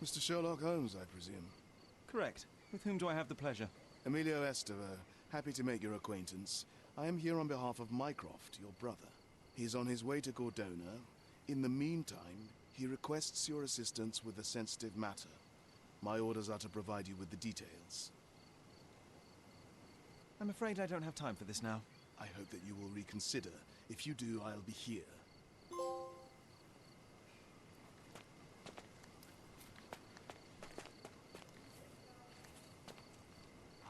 Mr. Sherlock Holmes, I presume. Correct. With whom do I have the pleasure? Emilio Esteva, happy to make your acquaintance. I am here on behalf of Mycroft, your brother. He's on his way to Cordona. In the meantime, he requests your assistance with a sensitive matter. My orders are to provide you with the details. I'm afraid I don't have time for this now. I hope that you will reconsider. If you do, I'll be here.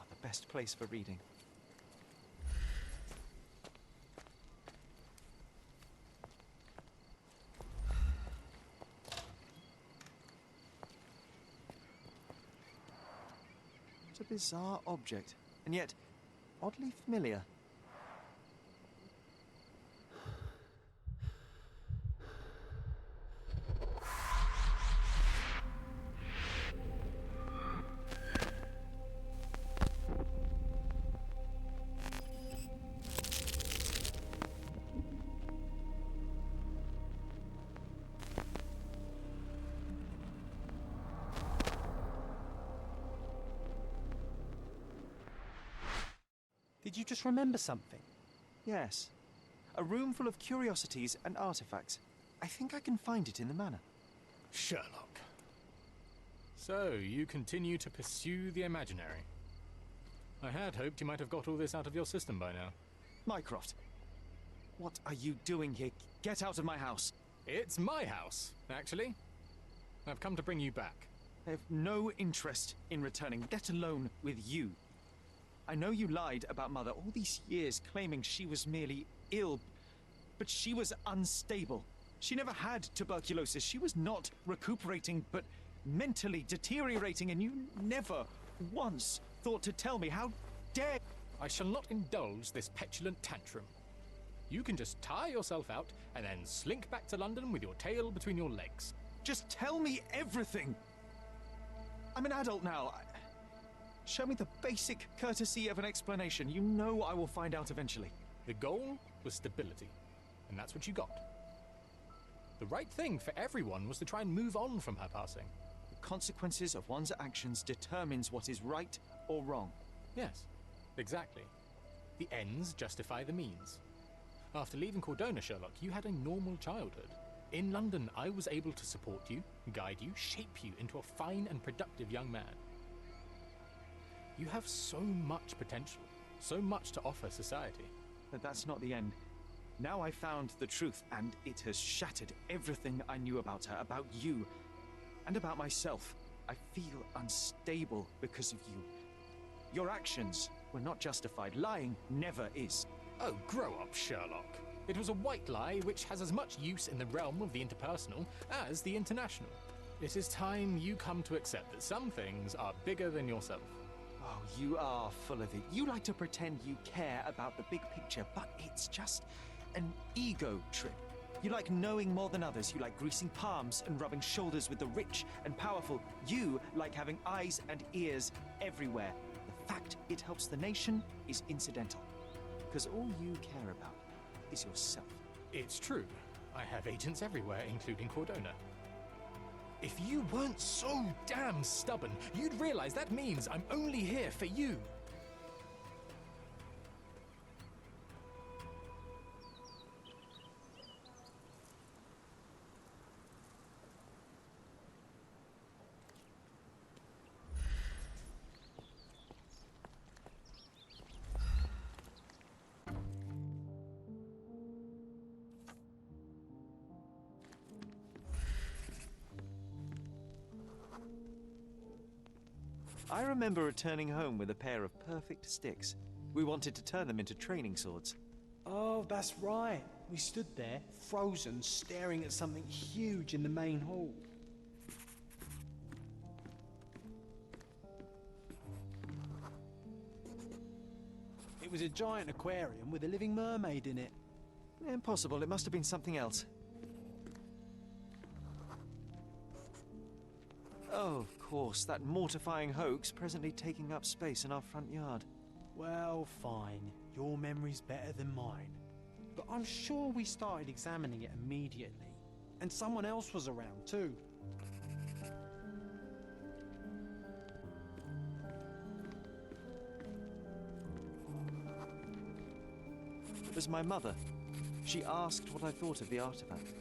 The best place for reading. What a bizarre object, and yet oddly familiar. Did you just remember something? Yes. A room full of curiosities and artifacts. I think I can find it in the manor. Sherlock. So, you continue to pursue the imaginary. I had hoped you might have got all this out of your system by now. Mycroft, what are you doing here? Get out of my house. It's my house, actually. I've come to bring you back. I have no interest in returning, let alone with you. I know you lied about Mother all these years, claiming she was merely ill, but she was unstable. She never had tuberculosis. She was not recuperating, but mentally deteriorating, and you never once thought to tell me. How dare... I shall not indulge this petulant tantrum. You can just tire yourself out and then slink back to London with your tail between your legs. Just tell me everything! I'm an adult now. Show me the basic courtesy of an explanation. You know I will find out eventually. The goal was stability, and that's what you got. The right thing for everyone was to try and move on from her passing. The consequences of one's actions determines what is right or wrong. Yes, exactly. The ends justify the means. After leaving Cordona, Sherlock, you had a normal childhood. In London, I was able to support you, guide you, shape you into a fine and productive young man. You have so much potential, so much to offer society. But that's not the end. Now I found the truth, and it has shattered everything I knew about her, about you, and about myself. I feel unstable because of you. Your actions were not justified. Lying never is. Oh, grow up, Sherlock. It was a white lie which has as much use in the realm of the interpersonal as the international. It is time you come to accept that some things are bigger than yourself. Oh, you are full of it. You like to pretend you care about the big picture, but it's just an ego trip. You like knowing more than others. You like greasing palms and rubbing shoulders with the rich and powerful. You like having eyes and ears everywhere. The fact it helps the nation is incidental, because all you care about is yourself. It's true. I have agents everywhere, including Cordona. If you weren't so damn stubborn, you'd realize that means I'm only here for you. I remember returning home with a pair of perfect sticks. We wanted to turn them into training swords. Oh, that's right. We stood there, frozen, staring at something huge in the main hall. It was a giant aquarium with a living mermaid in it. Impossible, it must have been something else. Oh, of course, that mortifying hoax presently taking up space in our front yard. Well, fine. Your memory's better than mine. But I'm sure we started examining it immediately. And someone else was around too. was my mother. She asked what I thought of the artifact.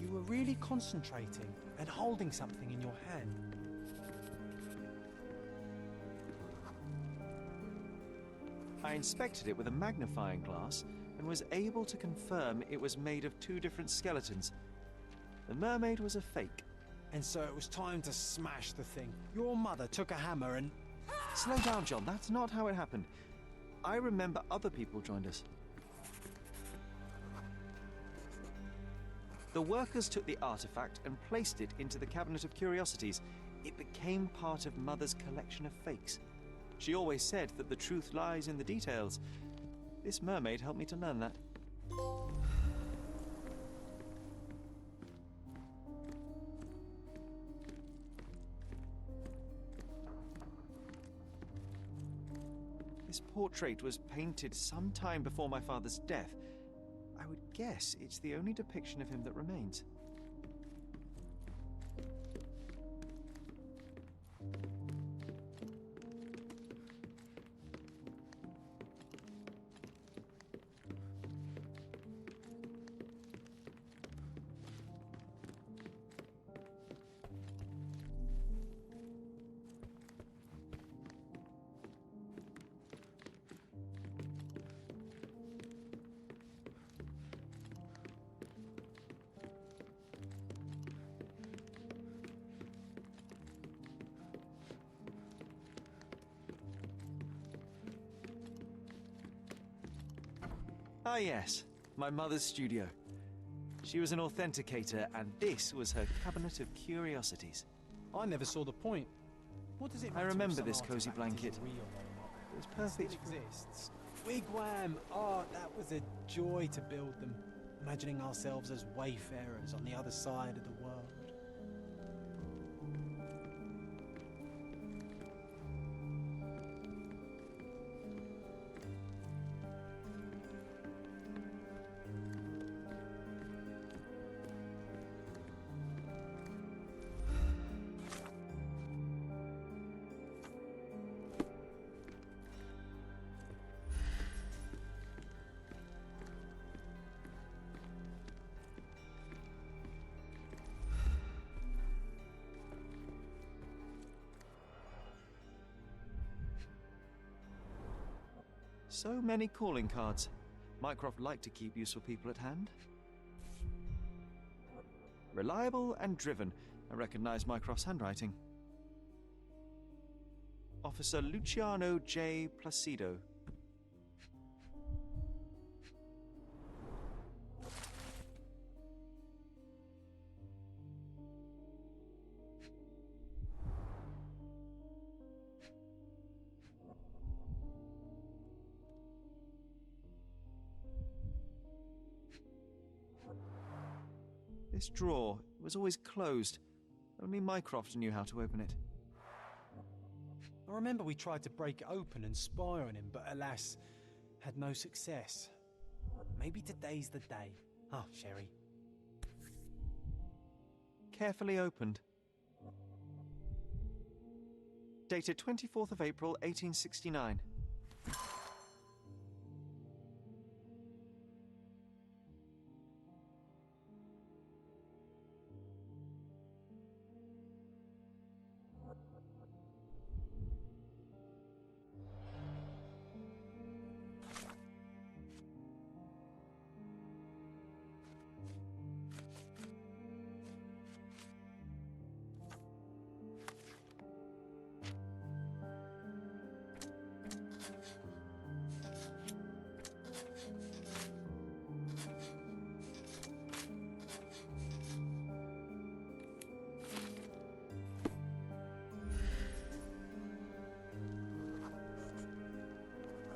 You were really concentrating and holding something in your hand. I inspected it with a magnifying glass and was able to confirm it was made of two different skeletons. The mermaid was a fake. And so it was time to smash the thing. Your mother took a hammer and... Slow down, John. That's not how it happened. I remember other people joined us. The workers took the artifact and placed it into the Cabinet of Curiosities. It became part of Mother's collection of fakes. She always said that the truth lies in the details. This mermaid helped me to learn that. This portrait was painted some time before my father's death. I would guess it's the only depiction of him that remains. Ah yes, my mother's studio. She was an authenticator, and this was her Cabinet of Curiosities. I never saw the point. What does it I matter if remember some this cozy artifact blanket. is real or not? It was It perfect. still exists. Wigwam! Oh, that was a joy to build them. Imagining ourselves as wayfarers on the other side of the world. So many calling cards. Mycroft liked to keep useful people at hand. Reliable and driven. I recognize Mycroft's handwriting. Officer Luciano J. Placido. This drawer was always closed. Only Mycroft knew how to open it. I remember we tried to break it open and spy on him, but alas, had no success. Maybe today's the day. Ah, Sherry. Carefully opened. Dated 24th of April, 1869.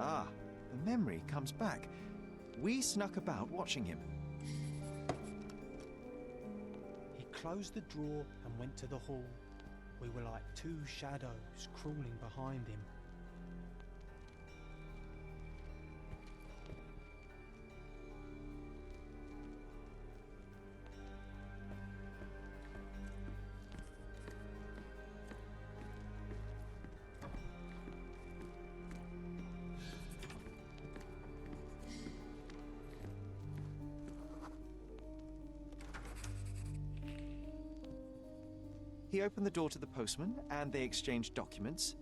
Ah, the memory comes back. We snuck about watching him. He closed the drawer and went to the hall. We were like two shadows crawling behind him. He opened the door to the postman, and they exchanged documents.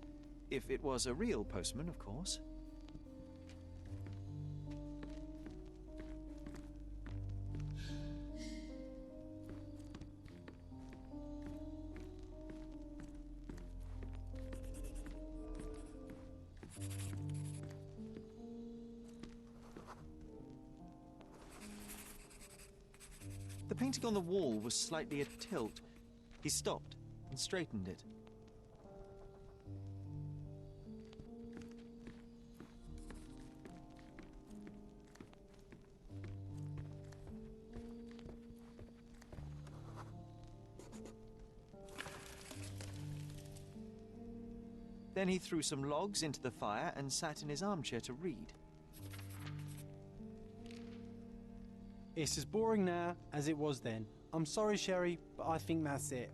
If it was a real postman, of course. The painting on the wall was slightly at tilt. He stopped and straightened it. Then he threw some logs into the fire and sat in his armchair to read. It's as boring now as it was then. I'm sorry, Sherry, but I think that's it.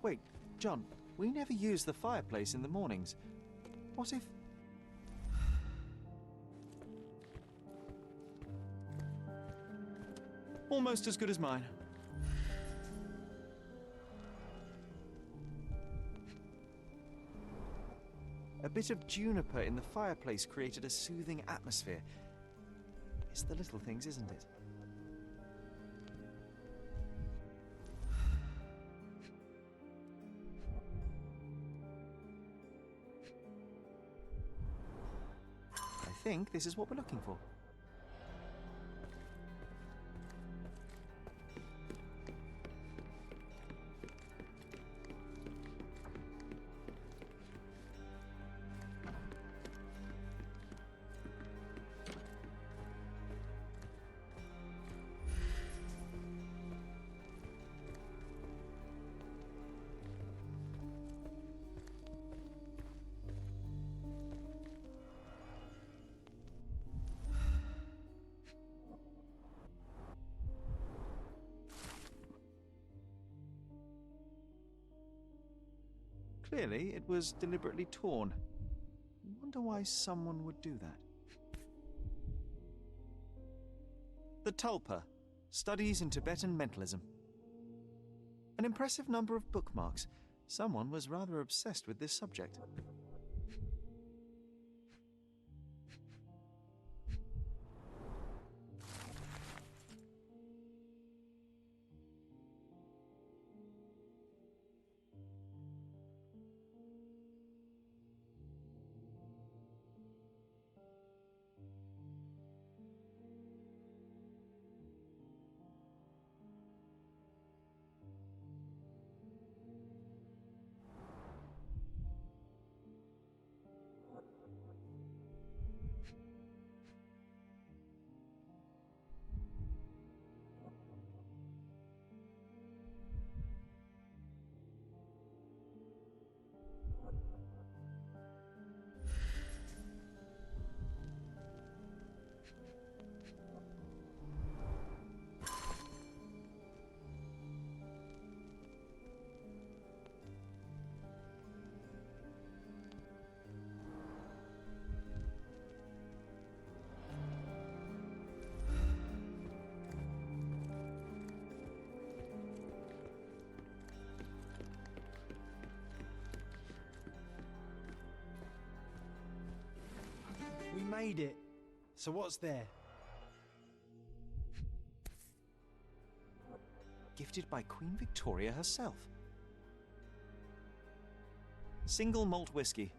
Wait, John, we never use the fireplace in the mornings. What if... Almost as good as mine. A bit of juniper in the fireplace created a soothing atmosphere. It's the little things, isn't it? I think this is what we're looking for. Clearly, it was deliberately torn. I wonder why someone would do that. The Tulpa, Studies in Tibetan Mentalism. An impressive number of bookmarks. Someone was rather obsessed with this subject. We made it. So what's there? Gifted by Queen Victoria herself. Single malt whiskey,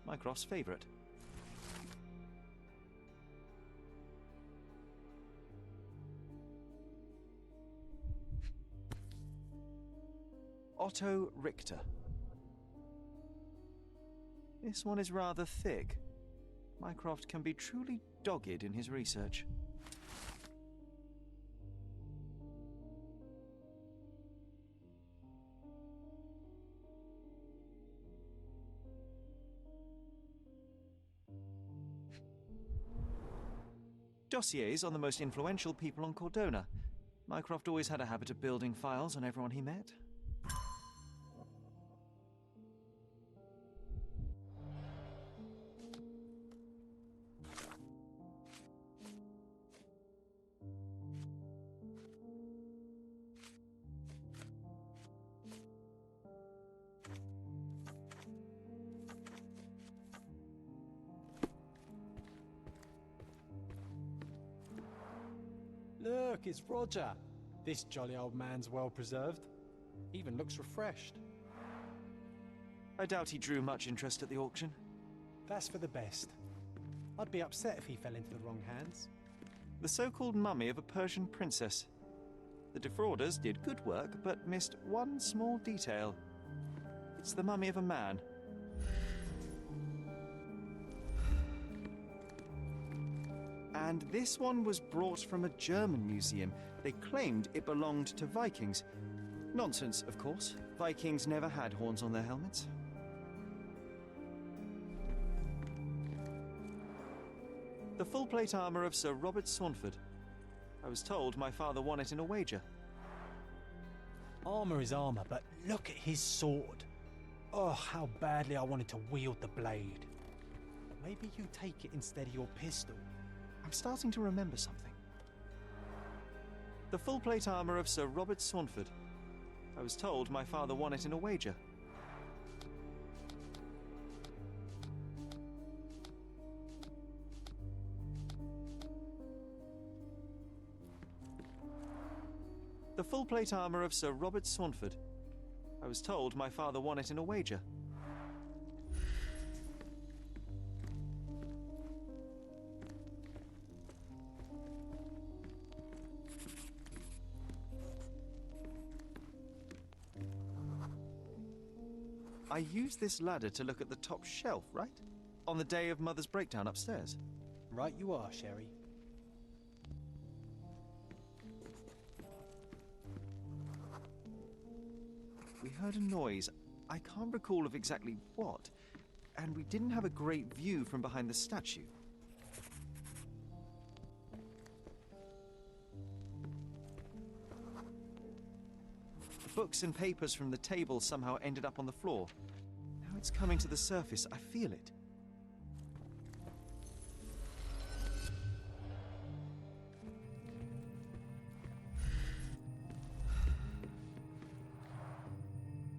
Mycroft's favourite. Otto Richter. This one is rather thick. Mycroft can be truly dogged in his research. Dossiers on the most influential people on Cordona. Mycroft always had a habit of building files on everyone he met. Look, it's Roger. This jolly old man's well preserved. Even looks refreshed. I doubt he drew much interest at the auction. That's for the best. I'd be upset if he fell into the wrong hands. The so-called mummy of a Persian princess. The defrauders did good work, but missed one small detail. It's the mummy of a man. And this one was brought from a German museum. They claimed it belonged to Vikings. Nonsense, of course. Vikings never had horns on their helmets. The full plate armour of Sir Robert Saunford. I was told my father won it in a wager. Armour is armour, but look at his sword. Oh, how badly I wanted to wield the blade. Maybe you take it instead of your pistol. I'm starting to remember something. The full plate armour of Sir Robert Saunford. I was told my father won it in a wager. The full plate armour of Sir Robert Saunford. I was told my father won it in a wager. I used this ladder to look at the top shelf, right? On the day of Mother's breakdown upstairs. Right you are, Sherry. We heard a noise. I can't recall of exactly what, and we didn't have a great view from behind the statue. The books and papers from the table somehow ended up on the floor. Now it's coming to the surface. I feel it.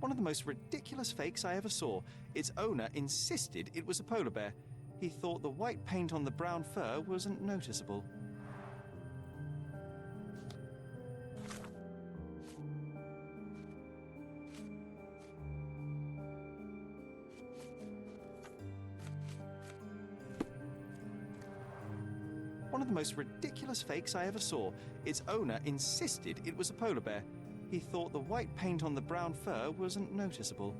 One of the most ridiculous fakes I ever saw. Its owner insisted it was a polar bear. He thought the white paint on the brown fur wasn't noticeable. One of the most ridiculous fakes I ever saw. Its owner insisted it was a polar bear. He thought the white paint on the brown fur wasn't noticeable.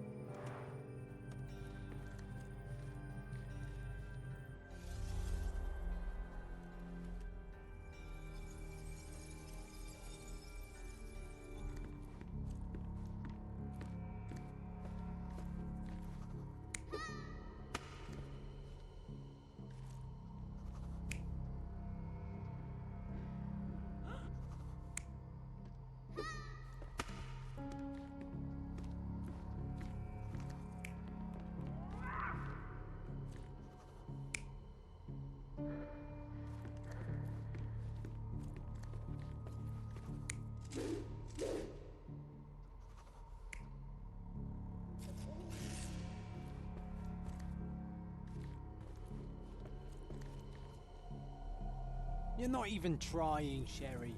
You're not even trying, Sherry.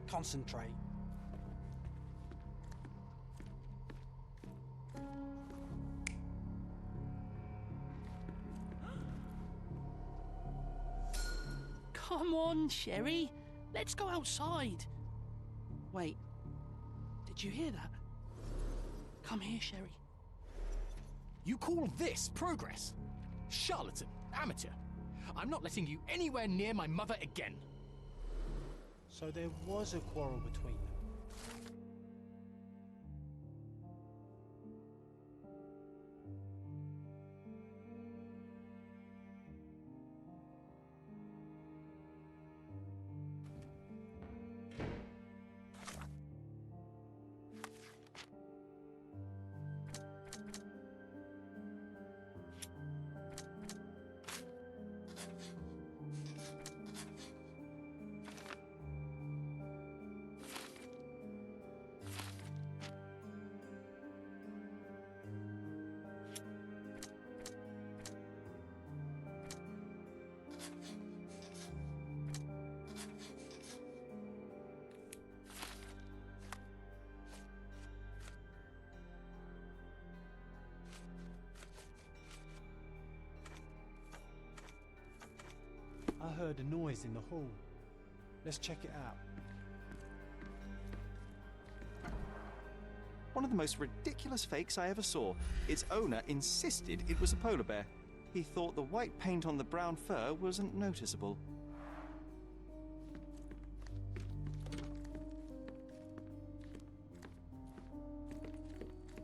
Concentrate. Come on, Sherry. Let's go outside. Wait. Did you hear that? Come here, Sherry. You call this progress? Charlatan, amateur. I'm not letting you anywhere near my mother again. So there was a quarrel between them. heard a noise in the hall. Let's check it out. One of the most ridiculous fakes I ever saw. Its owner insisted it was a polar bear. He thought the white paint on the brown fur wasn't noticeable.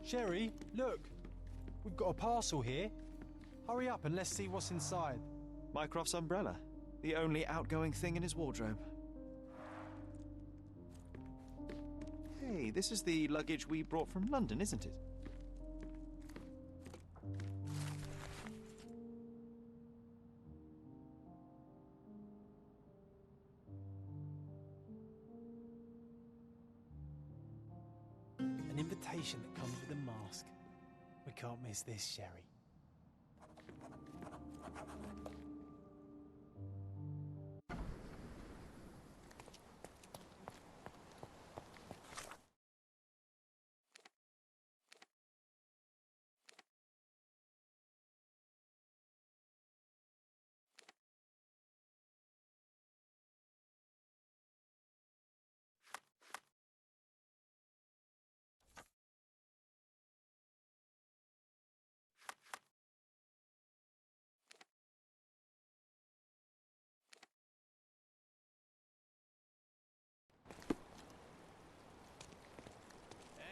Sherry, look! We've got a parcel here. Hurry up and let's see what's inside. Mycroft's umbrella, the only outgoing thing in his wardrobe. Hey, this is the luggage we brought from London, isn't it? An invitation that comes with a mask. We can't miss this, Sherry.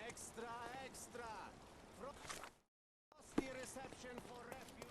Extra, extra! Frosty reception for refugees.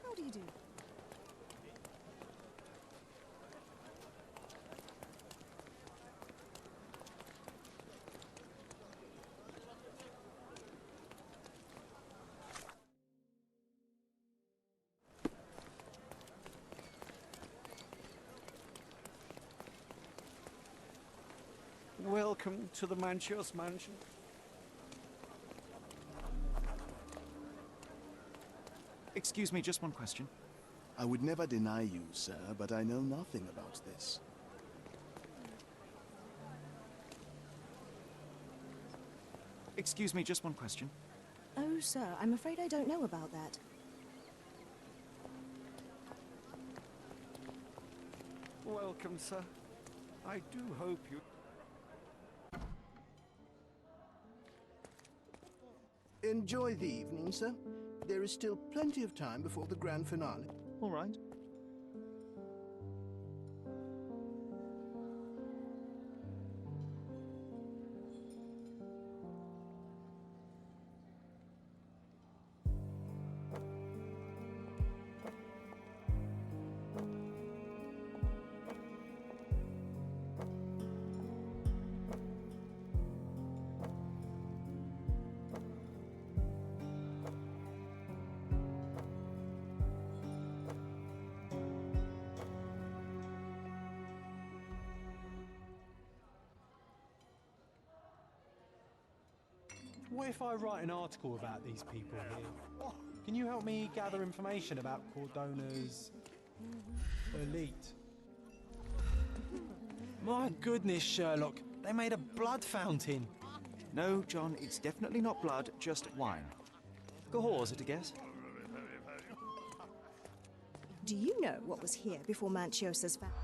How do you do? Welcome to the Manchos Mansion. Excuse me, just one question. I would never deny you, sir, but I know nothing about this. Excuse me, just one question. Oh, sir, I'm afraid I don't know about that. Welcome, sir. I do hope you... Enjoy the evening, sir. There is still plenty of time before the grand finale. All right. What if I write an article about these people here? Can you help me gather information about Cordona's elite? My goodness, Sherlock, they made a blood fountain. No, John, it's definitely not blood, just wine. Cahors at a guess? Do you know what was here before Manchiosa's family?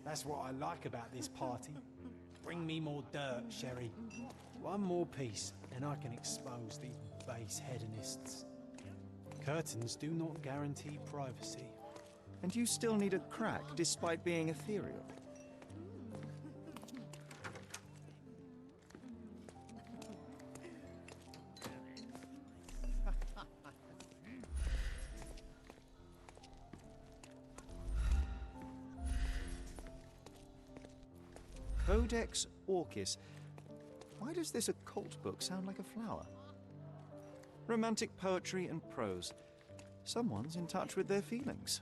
That's what I like about this party. Bring me more dirt, Sherry. One more piece, and I can expose these base hedonists. Curtains do not guarantee privacy. And you still need a crack, despite being ethereal. Codex Orchis. Why does this occult book sound like a flower? Romantic poetry and prose. Someone's in touch with their feelings.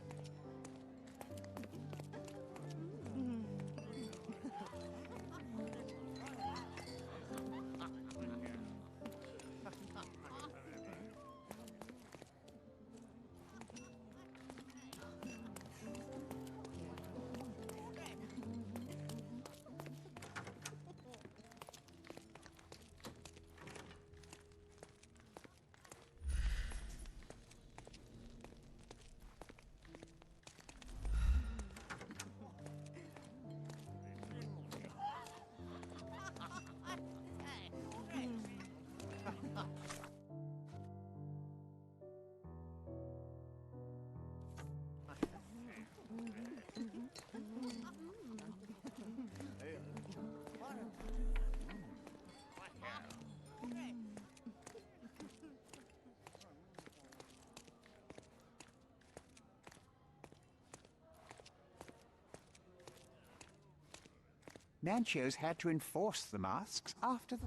Manchio's had to enforce the masks after the...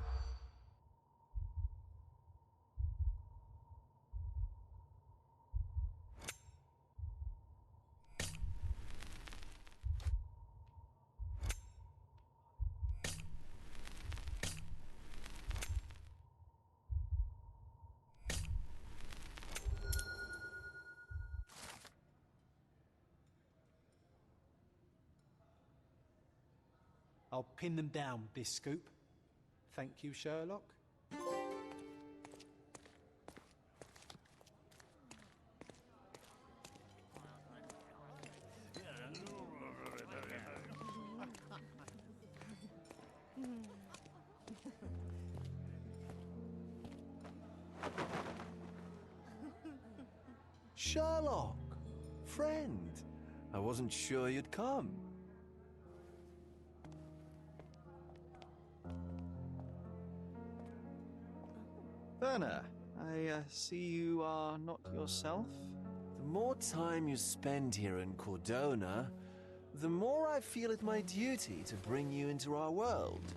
I'll pin them down with this scoop. Thank you, Sherlock. Sherlock! Friend! I wasn't sure you'd come. Werner, I see you are not yourself. The more time you spend here in Cordona, the more I feel it my duty to bring you into our world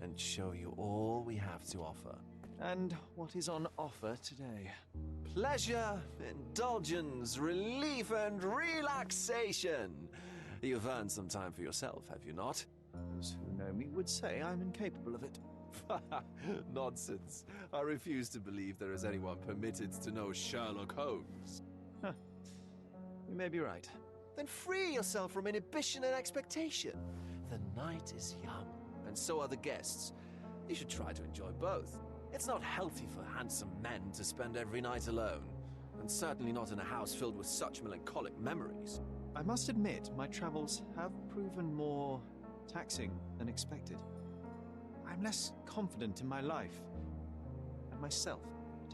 and show you all we have to offer. And what is on offer today? Pleasure, indulgence, relief, and relaxation. You've earned some time for yourself, have you not? Those who know me would say I'm incapable of it. Nonsense. I refuse to believe there is anyone permitted to know Sherlock Holmes. You may be right. Then free yourself from inhibition and expectation. The night is young, and so are the guests. You should try to enjoy both. It's not healthy for handsome men to spend every night alone, and certainly not in a house filled with such melancholic memories. I must admit, my travels have proven more taxing than expected. I'm less confident in my life and myself.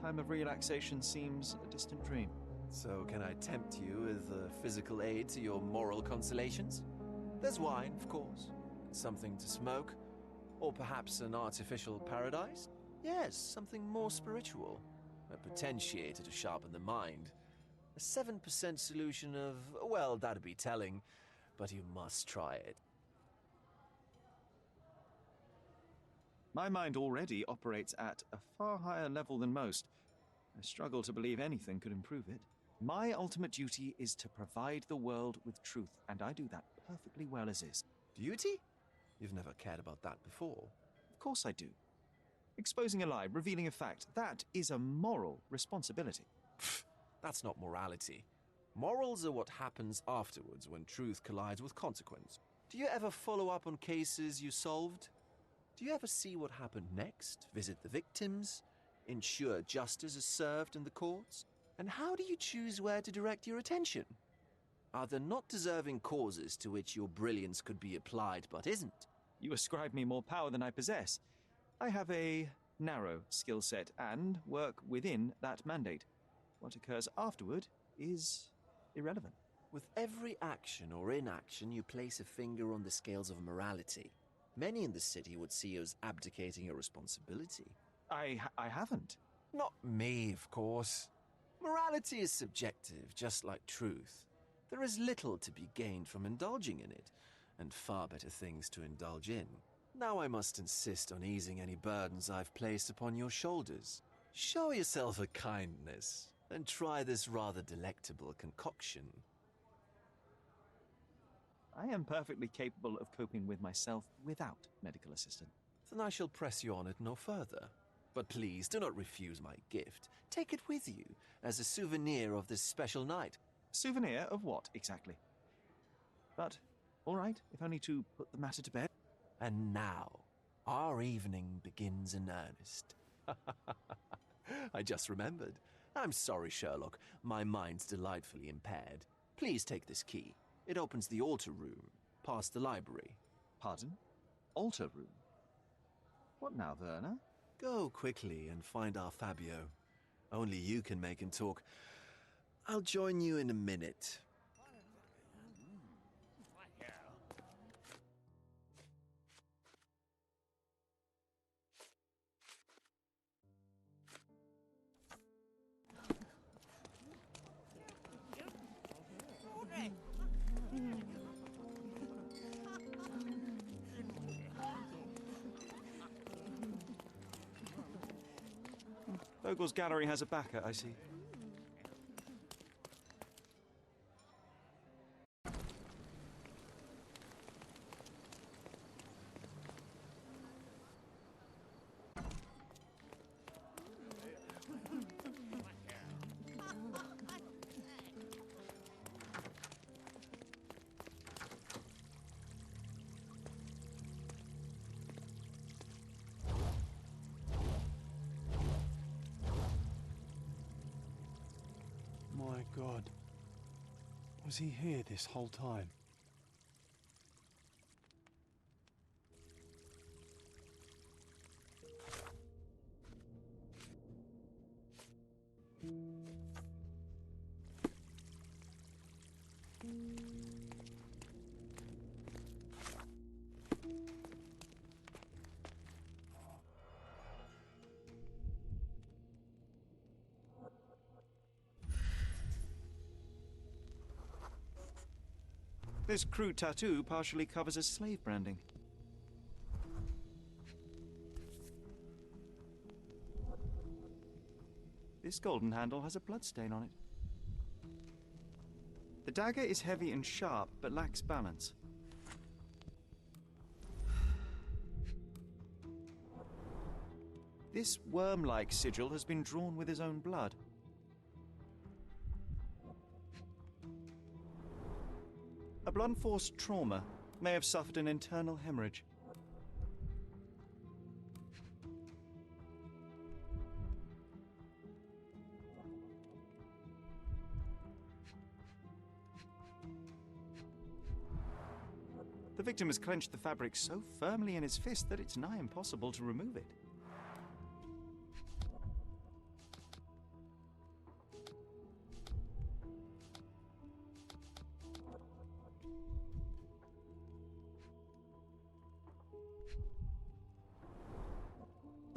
Time of relaxation seems a distant dream. So can I tempt you with a physical aid to your moral consolations? There's wine, of course, and something to smoke, or perhaps an artificial paradise? Yes, something more spiritual, a potentiator to sharpen the mind. A 7% solution of, well, that'd be telling, but you must try it. My mind already operates at a far higher level than most. I struggle to believe anything could improve it. My ultimate duty is to provide the world with truth, and I do that perfectly well as is. Duty? You've never cared about that before. Of course I do. Exposing a lie, revealing a fact, that is a moral responsibility. That's not morality. Morals are what happens afterwards when truth collides with consequence. Do you ever follow up on cases you solved? Do you ever see what happened next? Visit the victims? Ensure justice is served in the courts? And how do you choose where to direct your attention? Are there not deserving causes to which your brilliance could be applied but isn't? You ascribe me more power than I possess. I have a narrow skill set and work within that mandate. What occurs afterward is irrelevant. With every action or inaction, you place a finger on the scales of morality. Many in the city would see you as abdicating your responsibility. I haven't. Not me, of course. Morality is subjective, just like truth. There is little to be gained from indulging in it, and far better things to indulge in. Now I must insist on easing any burdens I've placed upon your shoulders. Show yourself a kindness, and try this rather delectable concoction. I am perfectly capable of coping with myself without medical assistance. Then I shall press you on it no further. But please do not refuse my gift. Take it with you as a souvenir of this special night. Souvenir of what, exactly? But, all right, if only to put the matter to bed. And now, our evening begins in earnest. I just remembered. I'm sorry, Sherlock. My mind's delightfully impaired. Please take this key. It opens the altar room, past the library. Pardon? Altar room? What now, Werner? Go quickly and find our Fabio. Only you can make him talk. I'll join you in a minute. Vogel's gallery has a backer, I see. My God. Was he here this whole time? This crude tattoo partially covers as slave branding. This golden handle has a bloodstain on it. The dagger is heavy and sharp, but lacks balance. This worm-like sigil has been drawn with his own blood. A blunt force trauma. May have suffered an internal hemorrhage. The victim has clenched the fabric so firmly in his fist that it's nigh impossible to remove it.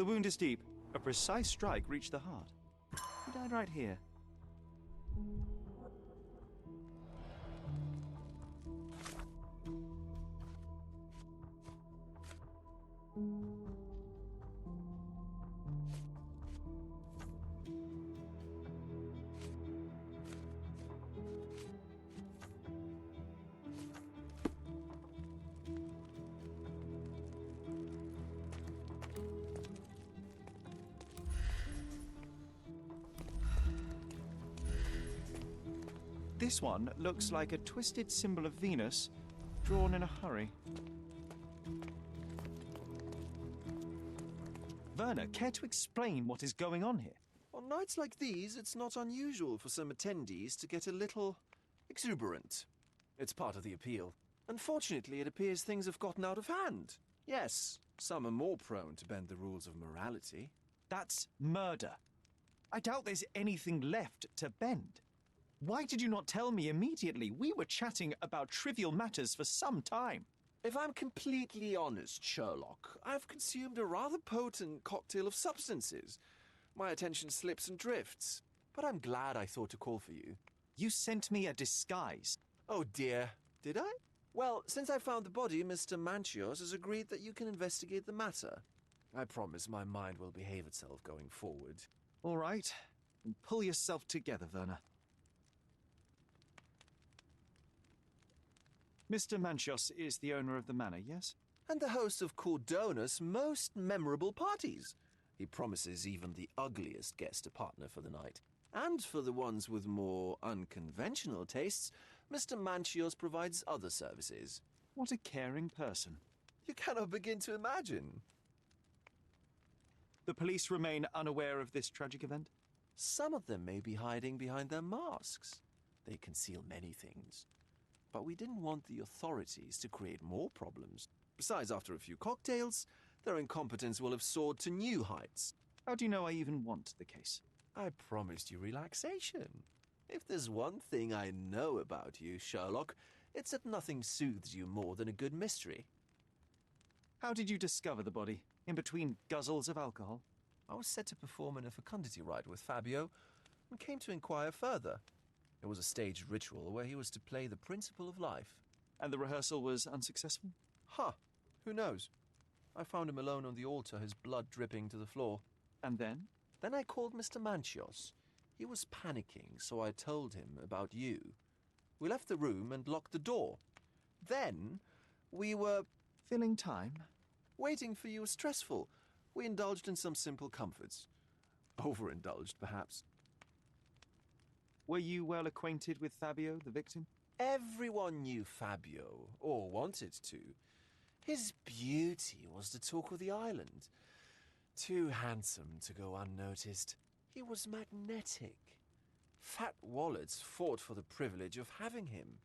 The wound is deep. A precise strike reached the heart. He died right here. This one looks like a twisted symbol of Venus, drawn in a hurry. Werner, care to explain what is going on here? On nights like these, it's not unusual for some attendees to get a little exuberant. It's part of the appeal. Unfortunately, it appears things have gotten out of hand. Yes, some are more prone to bend the rules of morality. That's murder. I doubt there's anything left to bend. Why did you not tell me immediately? We were chatting about trivial matters for some time. If I'm completely honest, Sherlock, I've consumed a rather potent cocktail of substances. My attention slips and drifts. But I'm glad I thought to call for you. You sent me a disguise. Oh dear, did I? Well, since I found the body, Mr. Manchios has agreed that you can investigate the matter. I promise my mind will behave itself going forward. All right. Then pull yourself together, Werner. Mr. Manchios is the owner of the manor, yes? And the host of Cordona's most memorable parties. He promises even the ugliest guest a partner for the night. And for the ones with more unconventional tastes, Mr. Manchios provides other services. What a caring person. You cannot begin to imagine. The police remain unaware of this tragic event? Some of them may be hiding behind their masks. They conceal many things. But we didn't want the authorities to create more problems. Besides, after a few cocktails, their incompetence will have soared to new heights. How do you know I even want the case? I promised you relaxation. If there's one thing I know about you, Sherlock, it's that nothing soothes you more than a good mystery. How did you discover the body? In between guzzles of alcohol? I was set to perform in a fecundity rite with Fabio and came to inquire further. It was a staged ritual where he was to play the principle of life. And the rehearsal was unsuccessful? Who knows? I found him alone on the altar, his blood dripping to the floor. And then? Then I called Mr. Manchios. He was panicking, so I told him about you. We left the room and locked the door. Then we were... Filling time? Waiting for you was stressful. We indulged in some simple comforts. Overindulged, perhaps. Were you well acquainted with Fabio, the victim? Everyone knew Fabio, or wanted to. His beauty was the talk of the island. Too handsome to go unnoticed. He was magnetic. Fat wallets fought for the privilege of having him.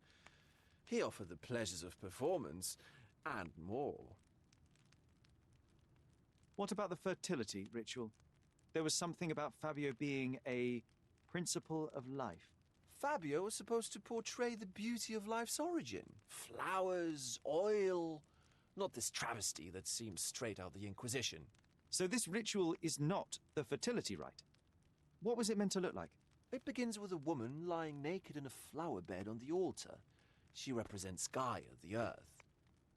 He offered the pleasures of performance, and more. What about the fertility ritual? There was something about Fabio being a principle of life. Fabio was supposed to portray the beauty of life's origin. Flowers, oil... Not this travesty that seems straight out of the Inquisition. So this ritual is not the fertility rite. What was it meant to look like? It begins with a woman lying naked in a flower bed on the altar. She represents Gaia, the earth.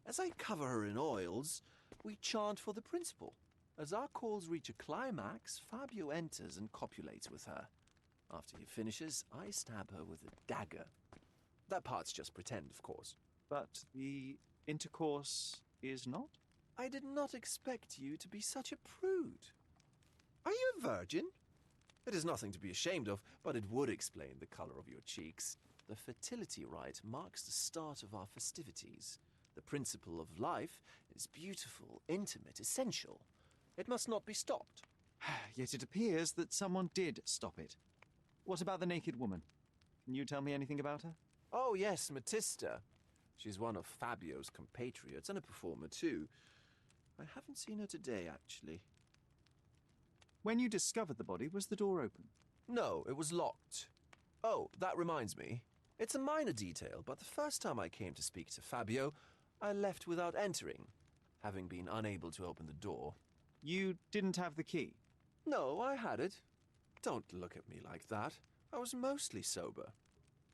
As I cover her in oils, we chant for the principle. As our calls reach a climax, Fabio enters and copulates with her. After he finishes, I stab her with a dagger. That part's just pretend, of course. But the intercourse is not? I did not expect you to be such a prude. Are you a virgin? It is nothing to be ashamed of, but it would explain the color of your cheeks. The fertility rite marks the start of our festivities. The principle of life is beautiful, intimate, essential. It must not be stopped. Yet it appears that someone did stop it. What about the naked woman? Can you tell me anything about her? Oh, yes, Matista. She's one of Fabio's compatriots and a performer, too. I haven't seen her today, actually. When you discovered the body, was the door open? No, it was locked. Oh, that reminds me. It's a minor detail, but the first time I came to speak to Fabio, I left without entering, having been unable to open the door. You didn't have the key? No, I had it. Don't look at me like that. I was mostly sober.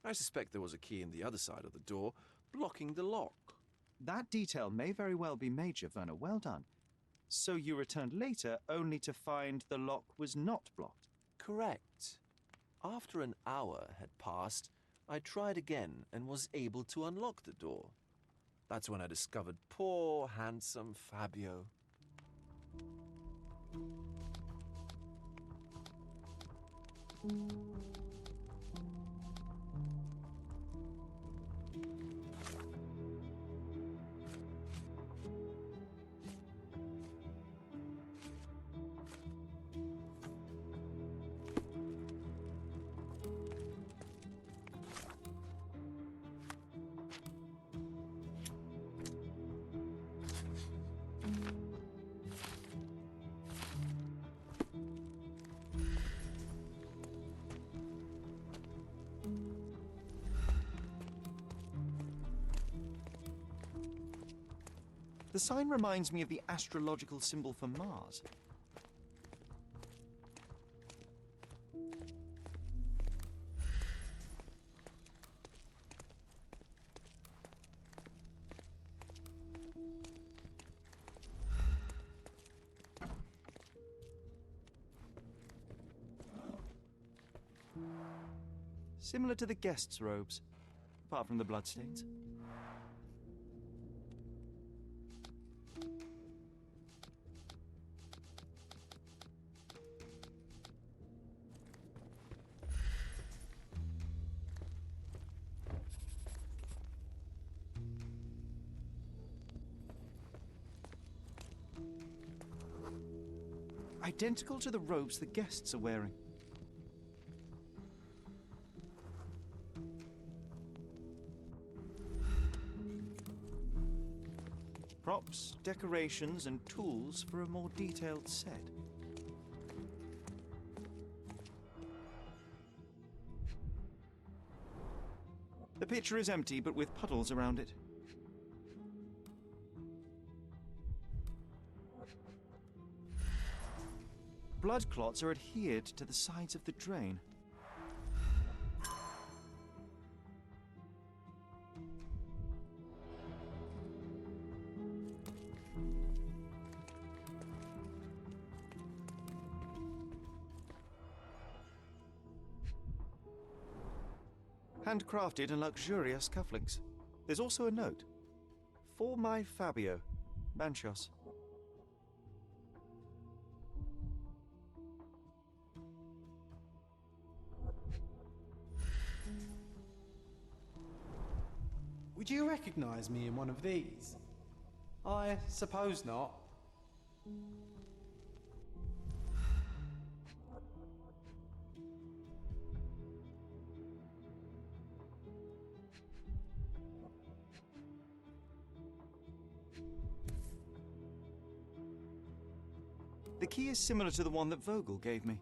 I suspect there was a key in the other side of the door, blocking the lock. That detail may very well be major, Werner. Well done. So you returned later only to find the lock was not blocked? Correct. After an hour had passed, I tried again and was able to unlock the door. That's when I discovered poor, handsome Fabio. The sign reminds me of the astrological symbol for Mars. Similar to the guests' robes, apart from the bloodstains. Identical to the robes the guests are wearing. Props, decorations, and tools for a more detailed set. The pitcher is empty, but with puddles around it. Blood clots are adhered to the sides of the drain. Handcrafted and luxurious cufflinks. There's also a note. For my Fabio, Manchos. Would you recognize me in one of these? I suppose not. The key is similar to the one that Vogel gave me.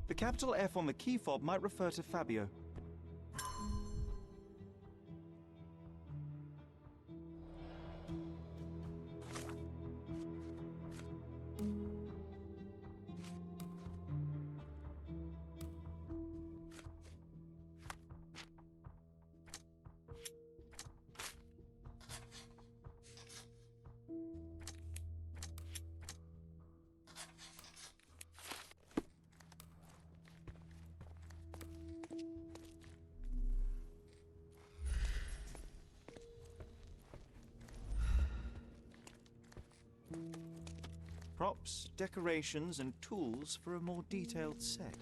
The capital F on the key fob might refer to Fabio. Props, decorations, and tools for a more detailed set.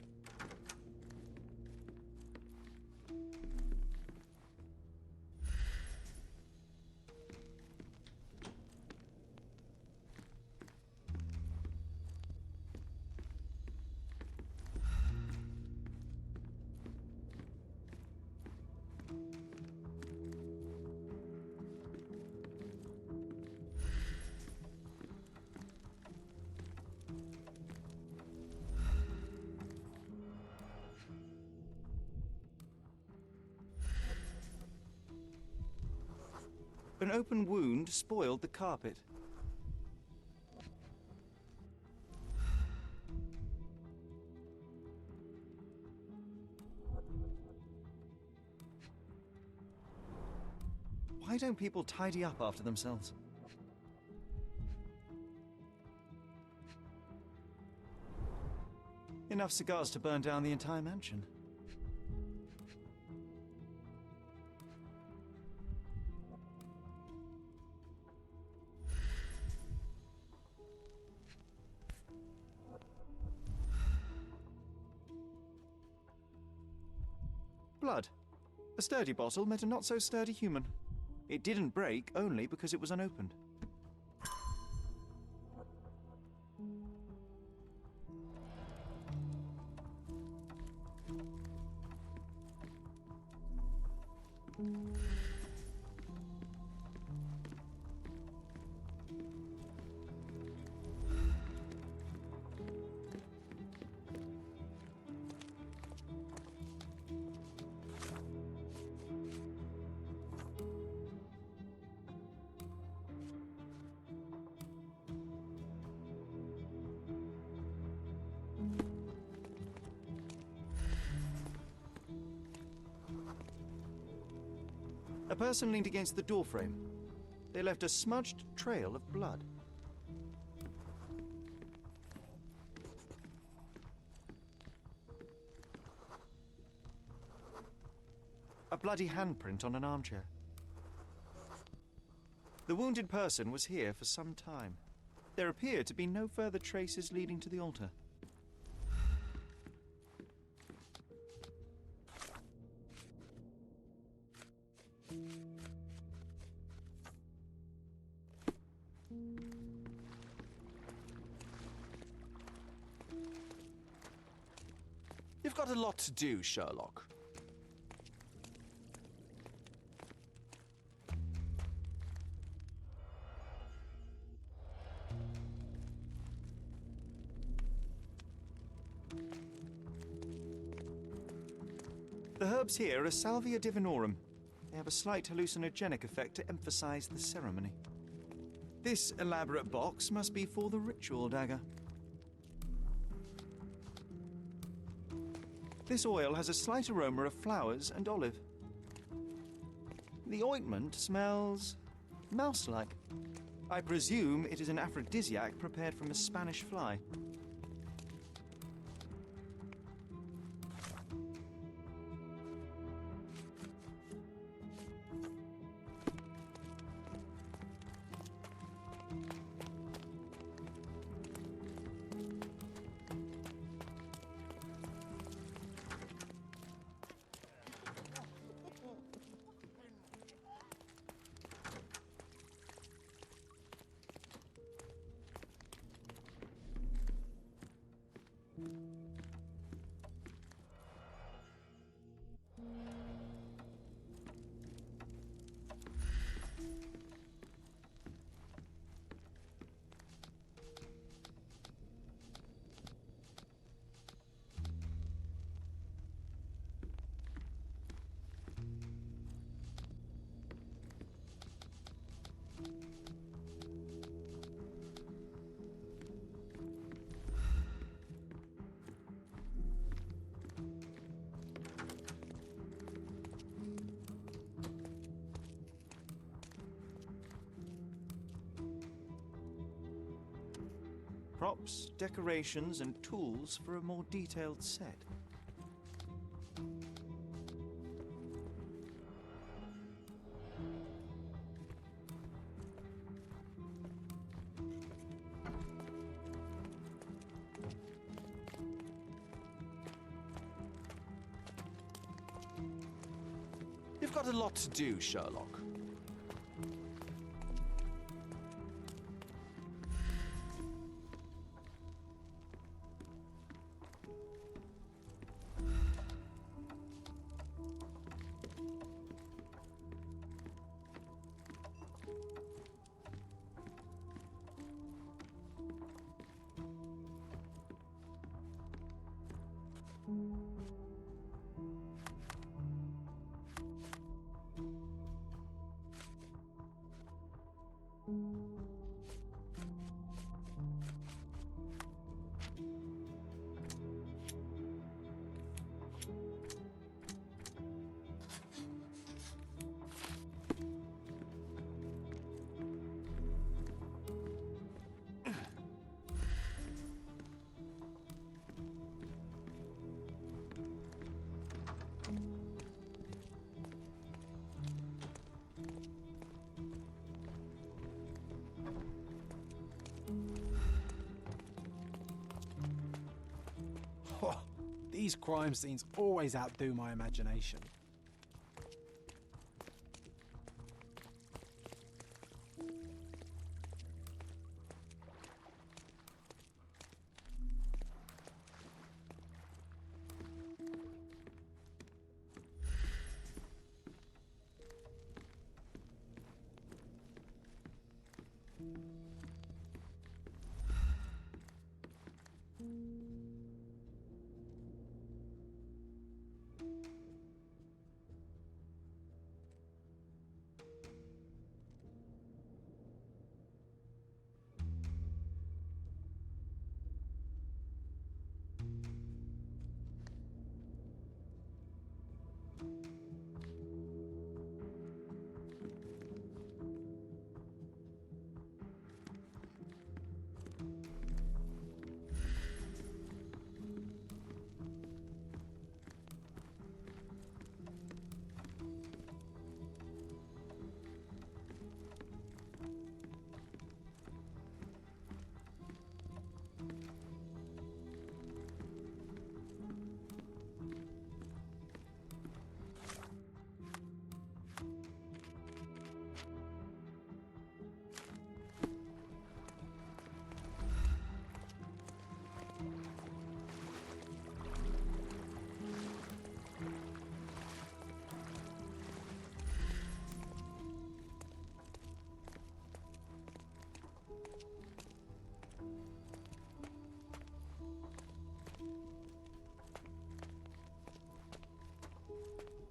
An open wound spoiled the carpet. Why don't people tidy up after themselves? Enough cigars to burn down the entire mansion. Blood. A sturdy bottle met a not-so-sturdy human. It didn't break only because it was unopened. A person leaned against the doorframe. They left a smudged trail of blood. A bloody handprint on an armchair. The wounded person was here for some time. There appear to be no further traces leading to the altar. You've got a lot to do, Sherlock. The herbs here are Salvia divinorum. They have a slight hallucinogenic effect to emphasize the ceremony. This elaborate box must be for the ritual dagger. This oil has a slight aroma of flowers and olive. The ointment smells mouse-like. I presume it is an aphrodisiac prepared from a Spanish fly. Props, decorations, and tools for a more detailed set. You've got a lot to do, Sherlock. These crime scenes always outdo my imagination.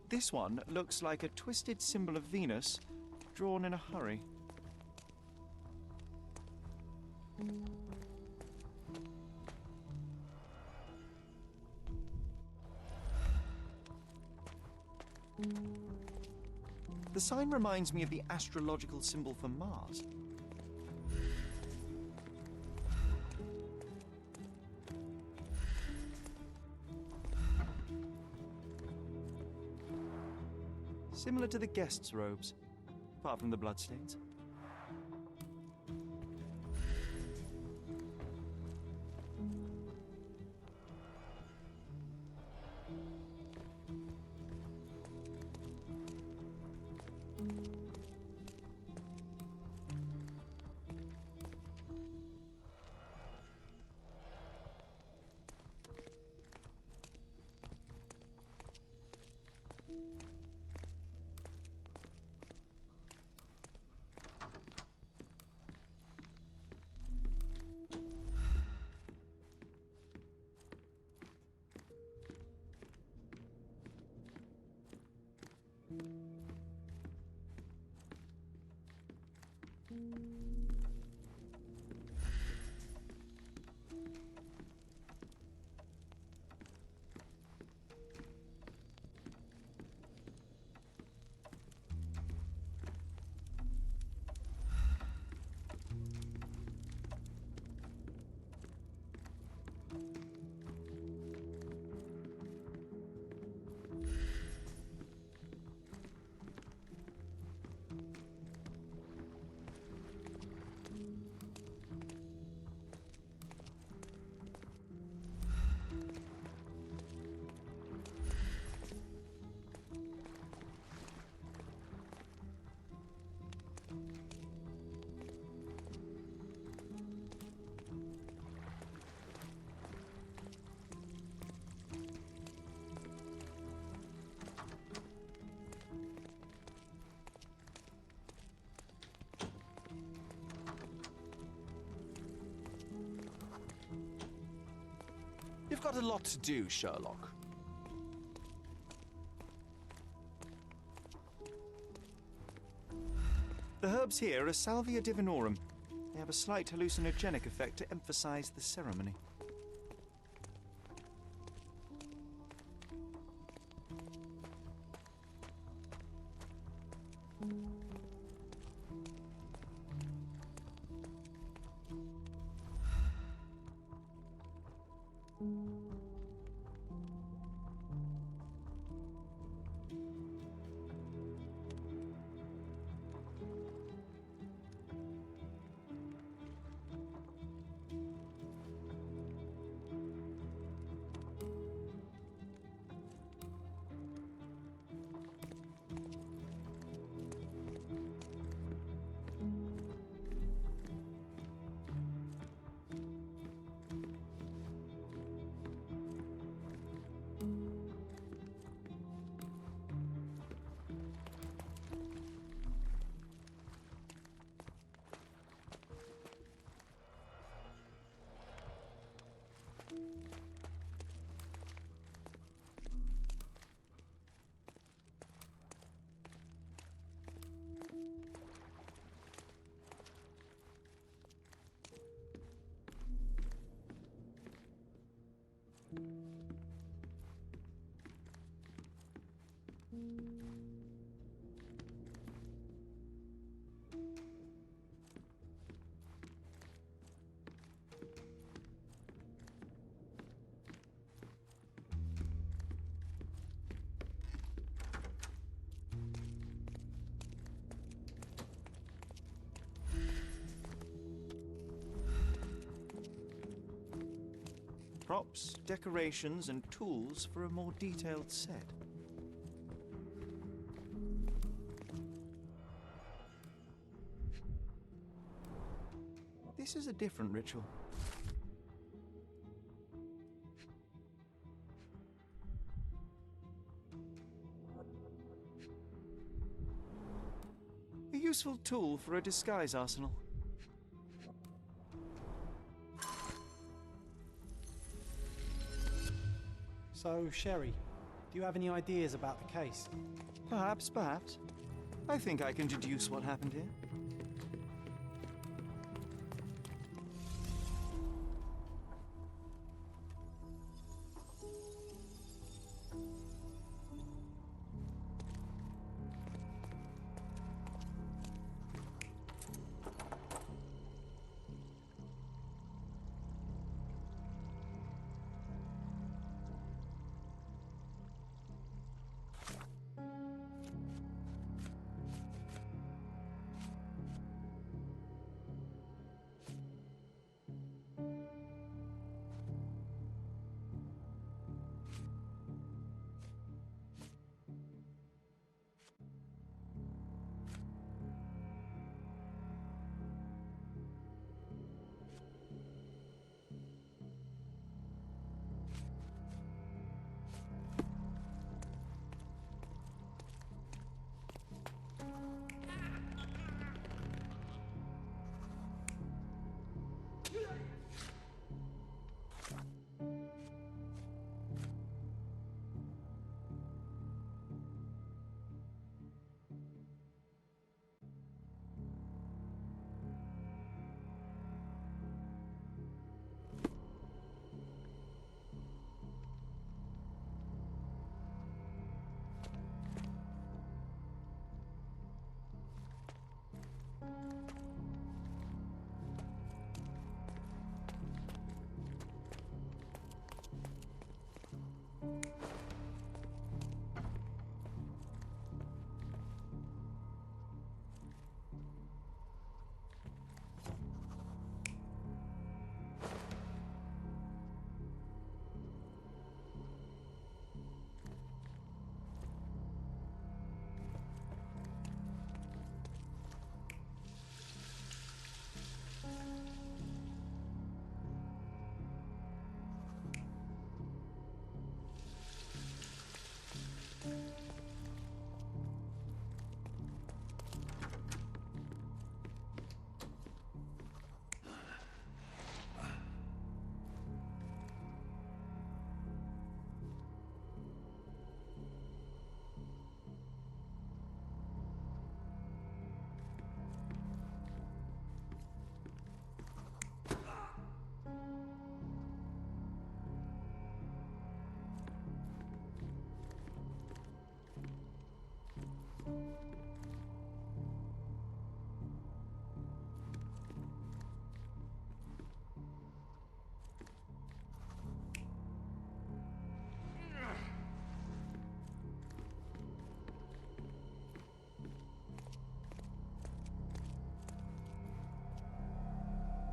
This one looks like a twisted symbol of Venus, drawn in a hurry. The sign reminds me of the astrological symbol for Mars. Similar to the guests' robes, apart from the bloodstains. You've got a lot to do, Sherlock. The herbs here are Salvia divinorum. They have a slight hallucinogenic effect to emphasize the ceremony. Props, decorations, and tools for a more detailed set. This is a different ritual. A useful tool for a disguise arsenal. So, Sherry, do you have any ideas about the case? Perhaps. I think I can deduce what happened here.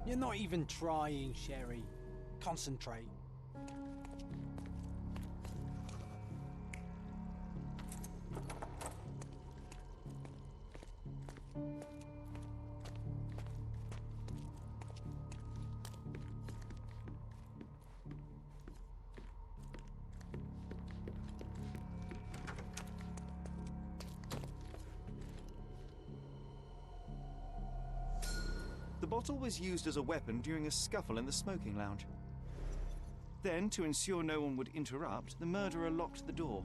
You're not even trying, Sherry. Concentrate. The bottle was used as a weapon during a scuffle in the smoking lounge. Then, to ensure no one would interrupt, the murderer locked the door.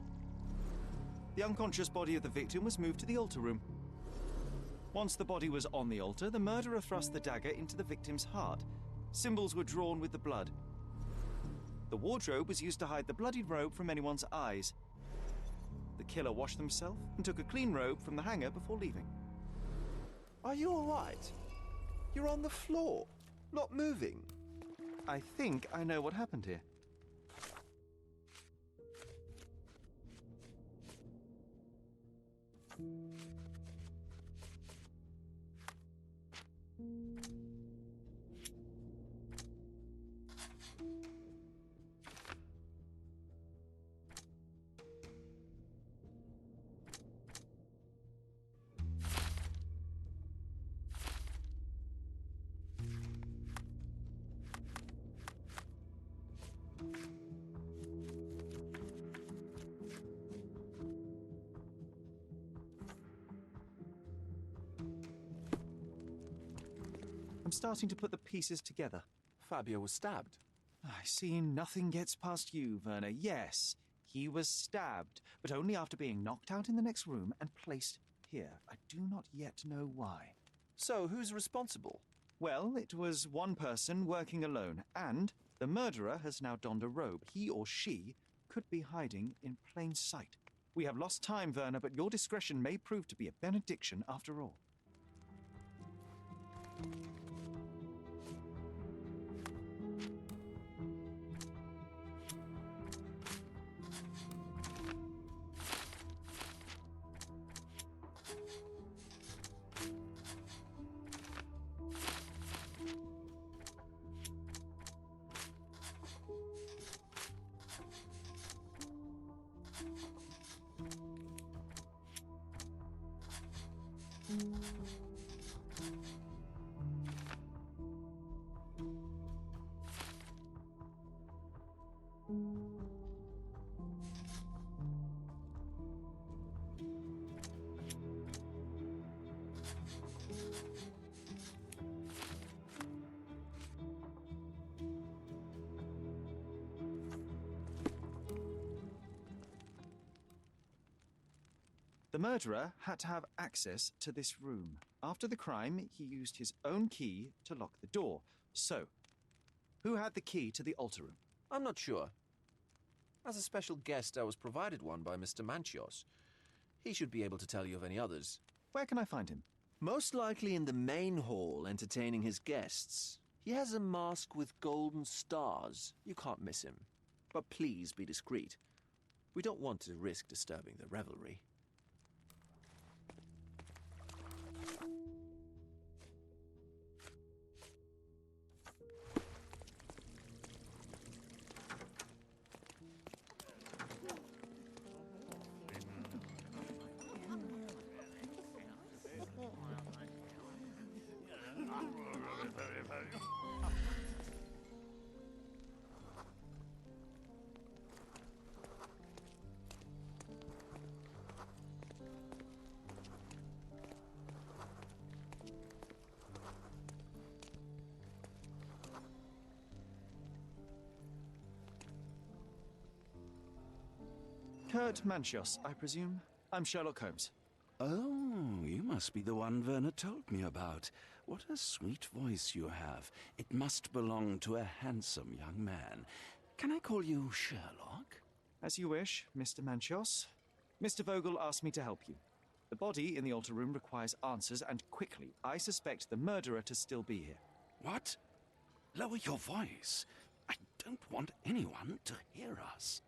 The unconscious body of the victim was moved to the altar room. Once the body was on the altar, the murderer thrust the dagger into the victim's heart. Symbols were drawn with the blood. The wardrobe was used to hide the bloodied robe from anyone's eyes. The killer washed himself and took a clean robe from the hanger before leaving. Are you all right? You're on the floor, not moving. I think I know what happened here. I'm starting to put the pieces together. Fabio was stabbed. I see nothing gets past you, Werner. Yes, he was stabbed, but only after being knocked out in the next room and placed here. I do not yet know why. So, who's responsible? Well, it was one person working alone, and the murderer has now donned a robe. He or she could be hiding in plain sight. We have lost time, Werner, but your discretion may prove to be a benediction after all. The murderer had to have access to this room. After the crime, he used his own key to lock the door. So, who had the key to the altar room? I'm not sure. As a special guest, I was provided one by Mr. Manchios. He should be able to tell you of any others. Where can I find him? Most likely in the main hall, entertaining his guests. He has a mask with golden stars. You can't miss him. But please be discreet. We don't want to risk disturbing the revelry. Kurt Manchios, I presume? I'm Sherlock Holmes. Oh, you must be the one Werner told me about. What a sweet voice you have. It must belong to a handsome young man. Can I call you Sherlock? As you wish, Mr. Manchios. Mr. Vogel asked me to help you. The body in the altar room requires answers, and quickly. I suspect the murderer to still be here. What? Lower your voice. I don't want anyone to hear us.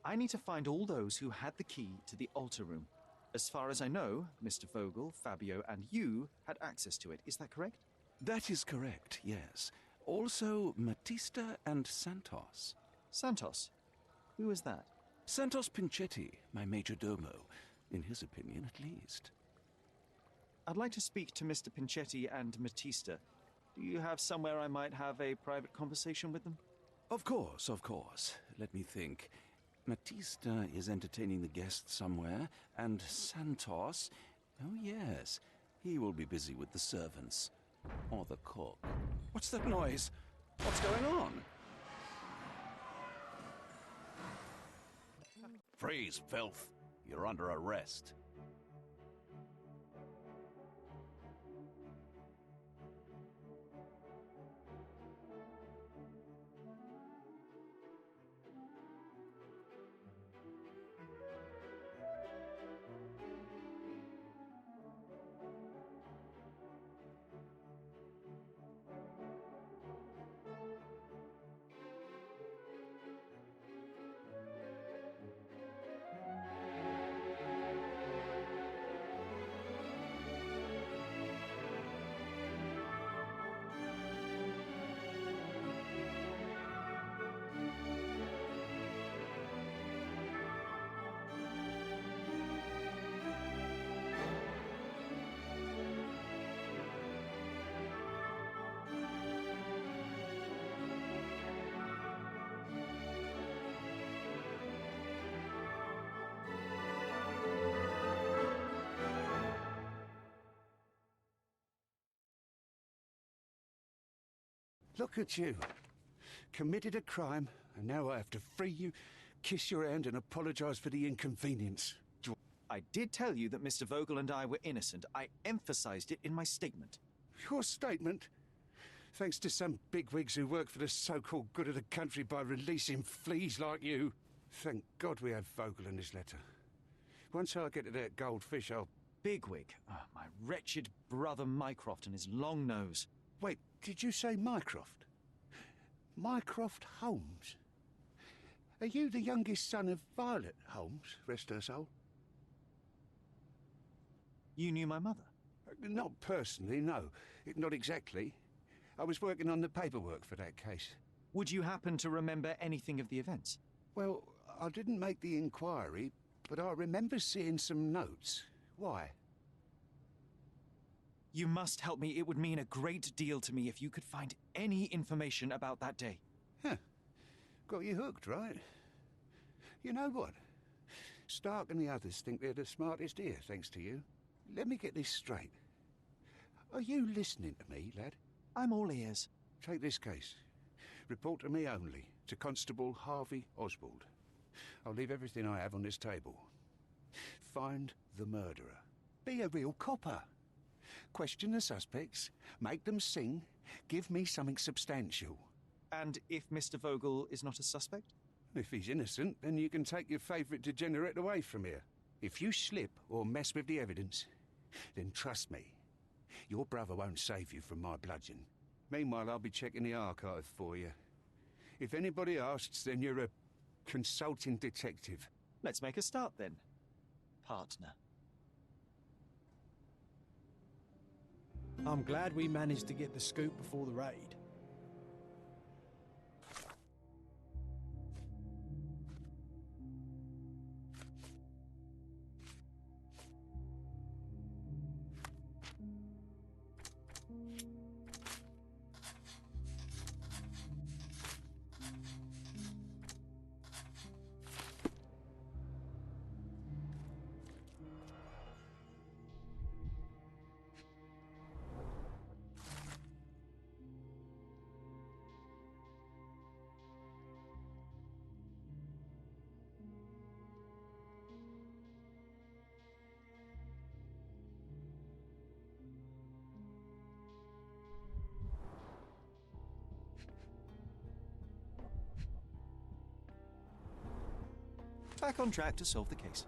I need to find all those who had the key to the altar room. As far as I know, Mr. Vogel, Fabio, and you had access to it. Is that correct? That is correct, yes. Also, Matista and Santos. Santos? Who is that? Santos Pinchetti, my major domo. In his opinion, at least. I'd like to speak to Mr. Pinchetti and Matista. Do you have somewhere I might have a private conversation with them? Of course, of course. Let me think. Matista is entertaining the guests somewhere, and Santos... Oh, yes. He will be busy with the servants. Or the cook. What's that noise? What's going on? Freeze, filth. You're under arrest. Look at you. Committed a crime, and now I have to free you, kiss your hand, and apologise for the inconvenience. I did tell you that Mr. Vogel and I were innocent. I emphasized it in my statement. Your statement? Thanks to some bigwigs who work for the so-called good of the country by releasing fleas like you. Thank God we had Vogel in this letter. Once I get to that goldfish, I'll... Bigwig? Oh, my wretched brother Mycroft and his long nose. Wait, did you say Mycroft? Mycroft Holmes? Are you the youngest son of Violet Holmes, rest her soul? You knew my mother? Not personally, no. Not exactly. I was working on the paperwork for that case. Would you happen to remember anything of the events? Well, I didn't make the inquiry, but I remember seeing some notes. Why? You must help me. It would mean a great deal to me if you could find any information about that day. Huh. Got you hooked, right? You know what? Stark and the others think they're the smartest here, thanks to you. Let me get this straight. Are you listening to me, lad? I'm all ears. Take this case. Report to me only, to Constable Harvey Oswald. I'll leave everything I have on this table. Find the murderer. Be a real copper. Question the suspects, make them sing, give me something substantial. And if Mr. Vogel is not a suspect? If he's innocent, then you can take your favourite degenerate away from here. If you slip or mess with the evidence, then trust me, your brother won't save you from my bludgeon. Meanwhile, I'll be checking the archive for you. If anybody asks, then you're a consulting detective. Let's make a start then, partner. I'm glad we managed to get the scoop before the raid. Back on track to solve the case.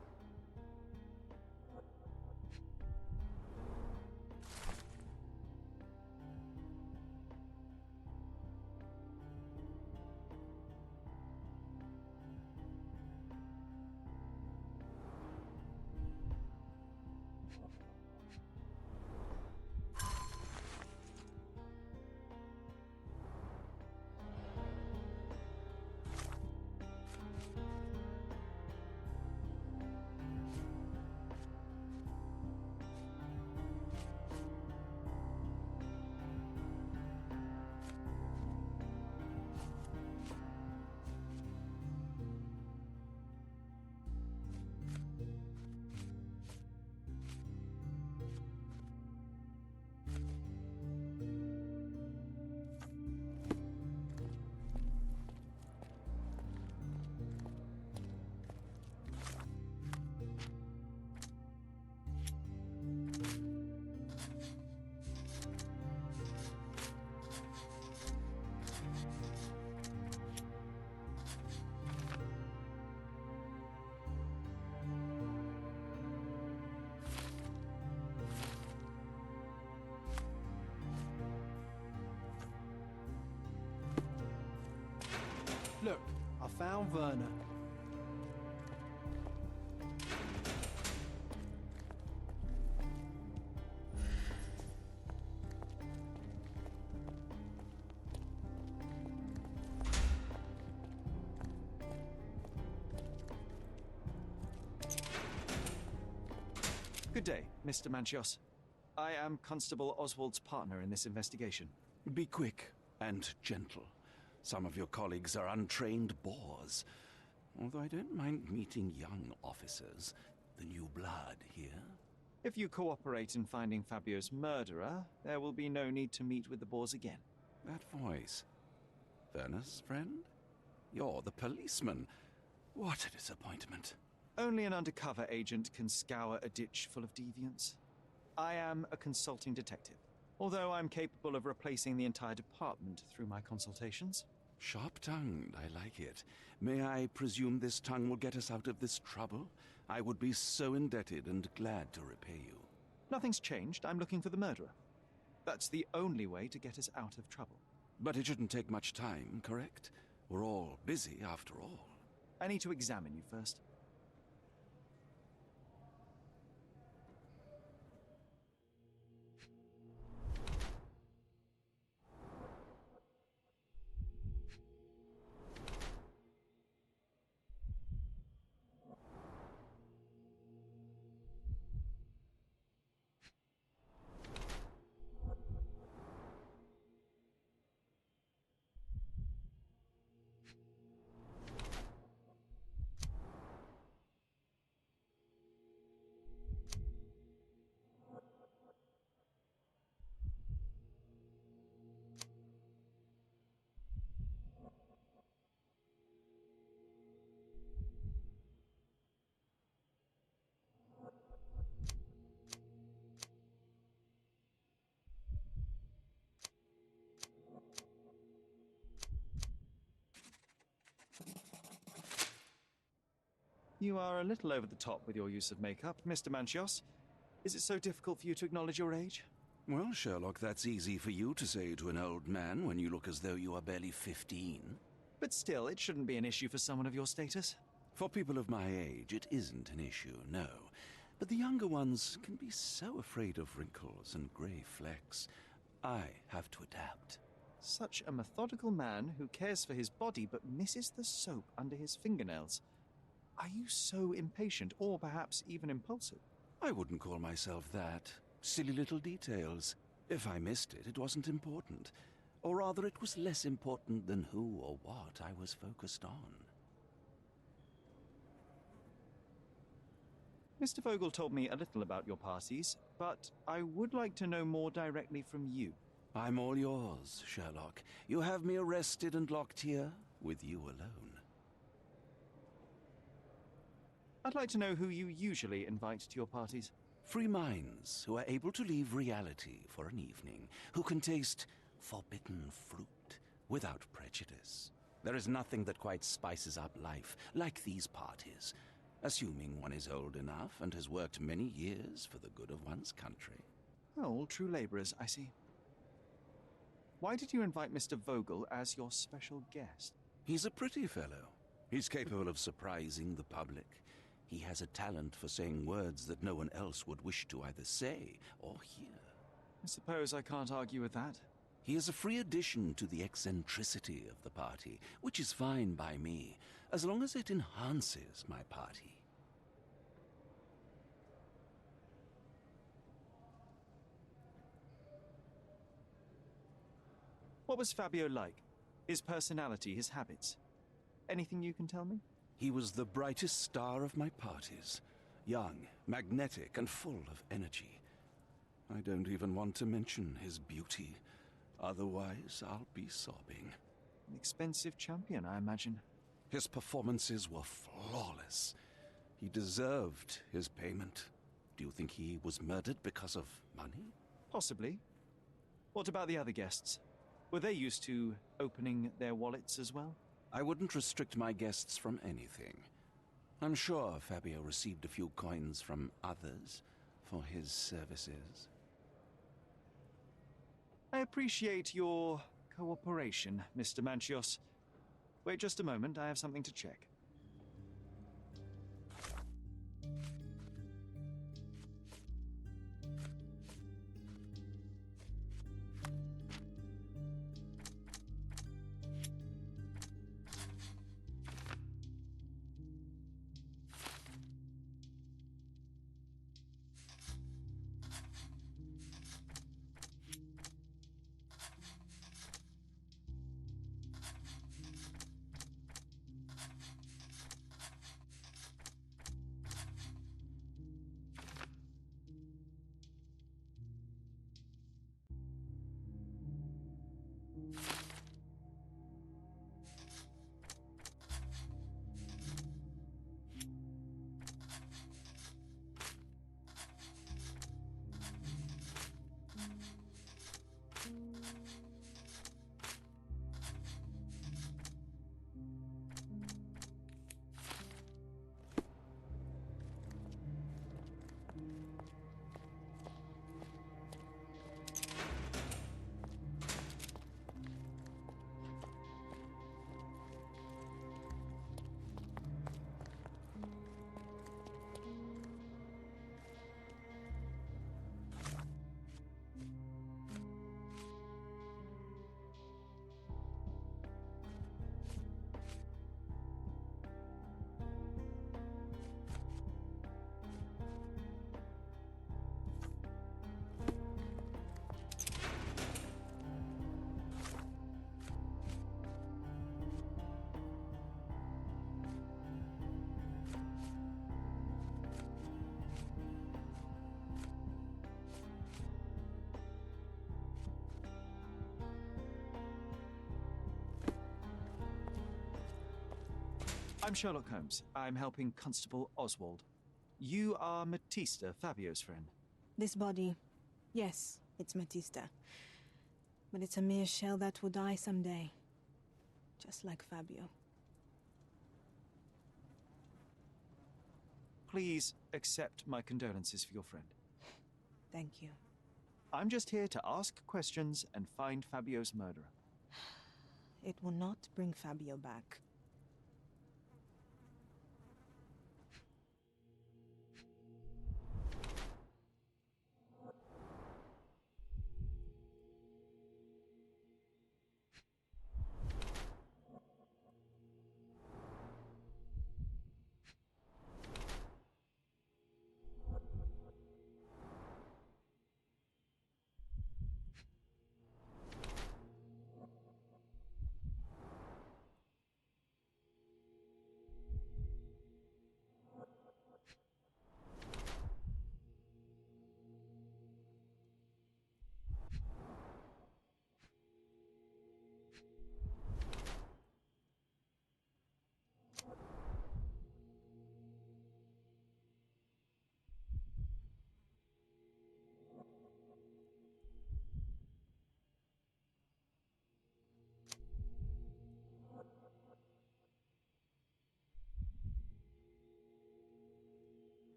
Look, I found Werner. Good day, Mr. Manchios. I am Constable Oswald's partner in this investigation. Be quick and gentle. Some of your colleagues are untrained boors. Although I don't mind meeting young officers. The new blood here. If you cooperate in finding Fabio's murderer, there will be no need to meet with the boars again. That voice. Werner's friend? You're the policeman. What a disappointment. Only an undercover agent can scour a ditch full of deviants. I am a consulting detective, although I'm capable of replacing the entire department through my consultations. Sharp-tongued, I like it. May I presume this tongue will get us out of this trouble? I would be so indebted and glad to repay you. Nothing's changed. I'm looking for the murderer. That's the only way to get us out of trouble. But it shouldn't take much time, correct? We're all busy, after all. I need to examine you first. You are a little over the top with your use of makeup, Mr. Manchios. Is it so difficult for you to acknowledge your age? Well, Sherlock, that's easy for you to say to an old man when you look as though you are barely 15. But still, it shouldn't be an issue for someone of your status. For people of my age, it isn't an issue, no. But the younger ones can be so afraid of wrinkles and grey flecks. I have to adapt. Such a methodical man who cares for his body but misses the soap under his fingernails. Are you so impatient, or perhaps even impulsive? I wouldn't call myself that. Silly little details. If I missed it, it wasn't important. Or rather, it was less important than who or what I was focused on. Mr. Vogel told me a little about your parties, but I would like to know more directly from you. I'm all yours, Sherlock. You have me arrested and locked here with you alone. I'd like to know who you usually invite to your parties. Free minds who are able to leave reality for an evening, who can taste forbidden fruit without prejudice. There is nothing that quite spices up life like these parties, assuming one is old enough and has worked many years for the good of one's country. Oh, all true laborers, I see. Why did you invite Mr. Vogel as your special guest? He's a pretty fellow. He's capable of surprising the public. He has a talent for saying words that no one else would wish to either say or hear. I suppose I can't argue with that. He is a free addition to the eccentricity of the party, which is fine by me, as long as it enhances my party. What was Fabio like? His personality, his habits? Anything you can tell me? He was the brightest star of my parties. Young, magnetic, and full of energy. I don't even want to mention his beauty. Otherwise, I'll be sobbing. An expensive champion, I imagine. His performances were flawless. He deserved his payment. Do you think he was murdered because of money? Possibly. What about the other guests? Were they used to opening their wallets as well? I wouldn't restrict my guests from anything. I'm sure Fabio received a few coins from others for his services. I appreciate your cooperation, Mr. Manchios. Wait just a moment, I have something to check. I'm Sherlock Holmes. I'm helping Constable Oswald. You are Matista, Fabio's friend. This body, yes, it's Matista. But it's a mere shell that will die someday. Just like Fabio. Please accept my condolences for your friend. Thank you. I'm just here to ask questions and find Fabio's murderer. It will not bring Fabio back.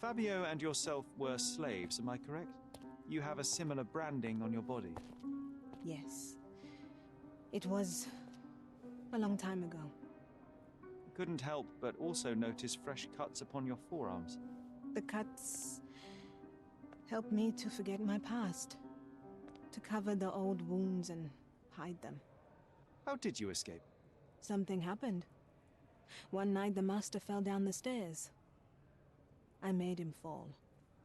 Fabio and yourself were slaves, am I correct? You have a similar branding on your body. Yes. It was a long time ago. Couldn't help but also notice fresh cuts upon your forearms. The cuts helped me to forget my past, to cover the old wounds and hide them. How did you escape? Something happened. One night the master fell down the stairs. I made him fall,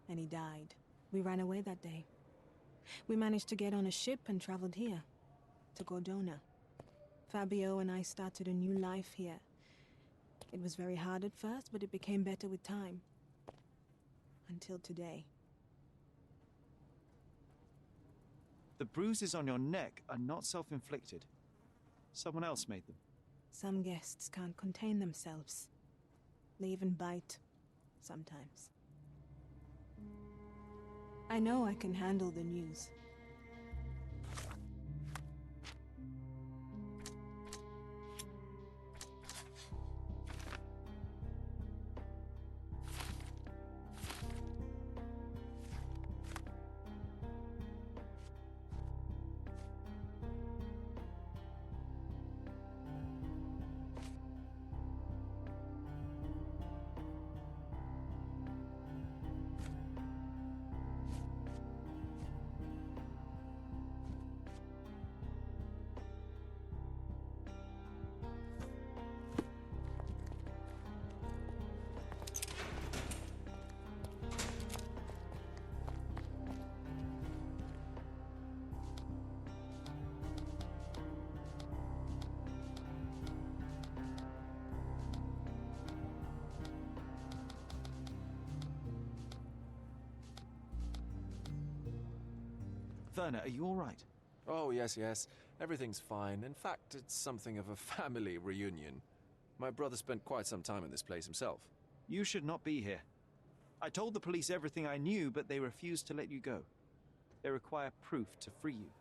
and he died. We ran away that day. We managed to get on a ship and traveled here, to Gordona. Fabio and I started a new life here. It was very hard at first, but it became better with time. Until today. The bruises on your neck are not self-inflicted. Someone else made them. Some guests can't contain themselves. They even bite, sometimes. I know I can handle the news. Werner, are you all right? Oh, yes. Everything's fine. In fact, it's something of a family reunion. My brother spent quite some time in this place himself. You should not be here. I told the police everything I knew, but they refused to let you go. They require proof to free you.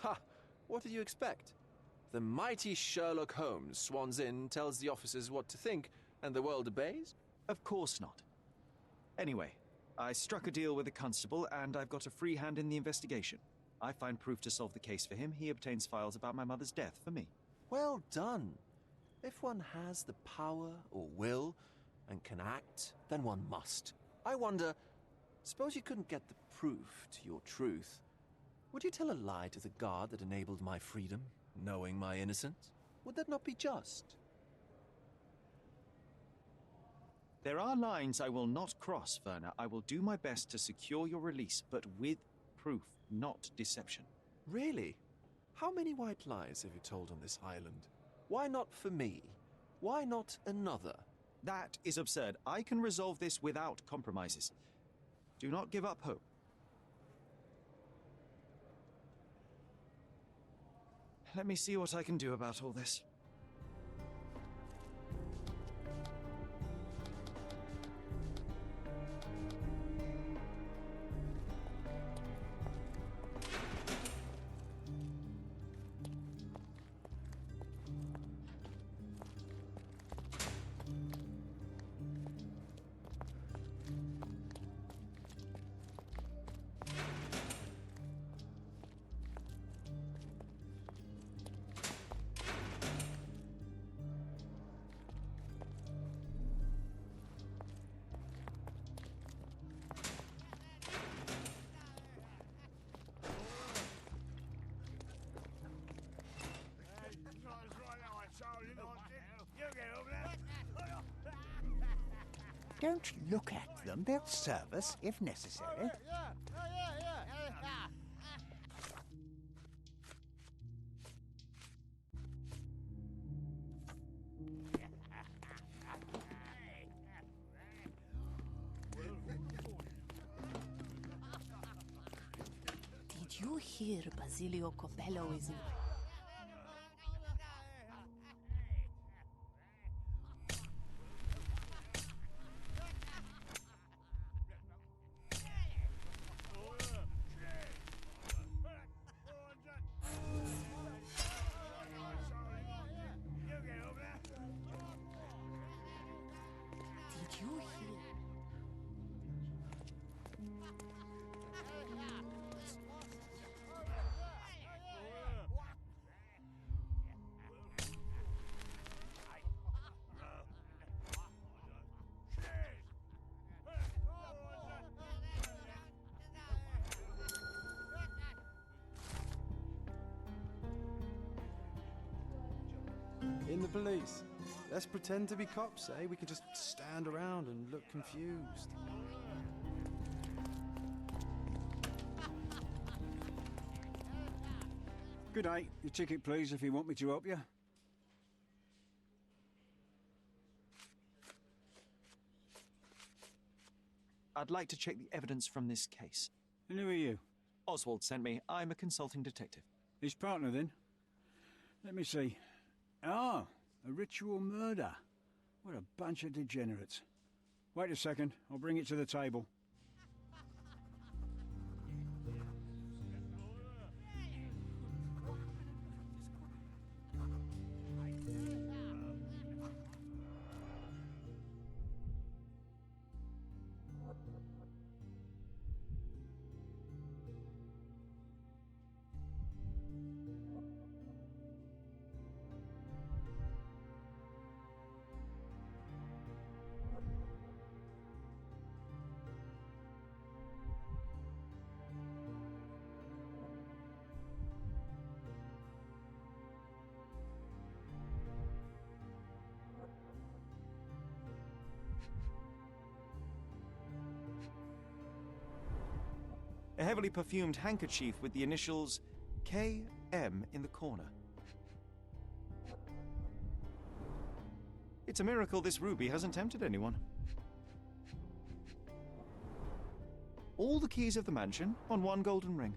Ha! What did you expect? The mighty Sherlock Holmes swans in, tells the officers what to think, and the world obeys? Of course not. Anyway, I struck a deal with the constable, and I've got a free hand in the investigation. I find proof to solve the case for him. He obtains files about my mother's death for me. Well done. If one has the power or will and can act, then one must. I wonder, suppose you couldn't get the proof to your truth. Would you tell a lie to the guard that enabled my freedom, knowing my innocence? Would that not be just? There are lines I will not cross, Werner. I will do my best to secure your release, but with proof, not deception. Really? How many white lies have you told on this island? Why not for me? Why not another? That is absurd. I can resolve this without compromises. Do not give up hope. let me see what I can do about all this. Don't look at them. They'll serve us if necessary. Did you hear Basilio Coppello is... Did you hear? In the police. Let's pretend to be cops, eh? We can just stand around and look confused. Good day. Your ticket, please, if you want me to help you. I'd like to check the evidence from this case. And who are you? Oswald sent me. I'm a consulting detective. His partner, then? Let me see. Ah, a ritual murder. What a bunch of degenerates. Wait a second. I'll bring it to the table. A heavily perfumed handkerchief with the initials KM in the corner. It's a miracle this ruby hasn't tempted anyone. All the keys of the mansion on one golden ring.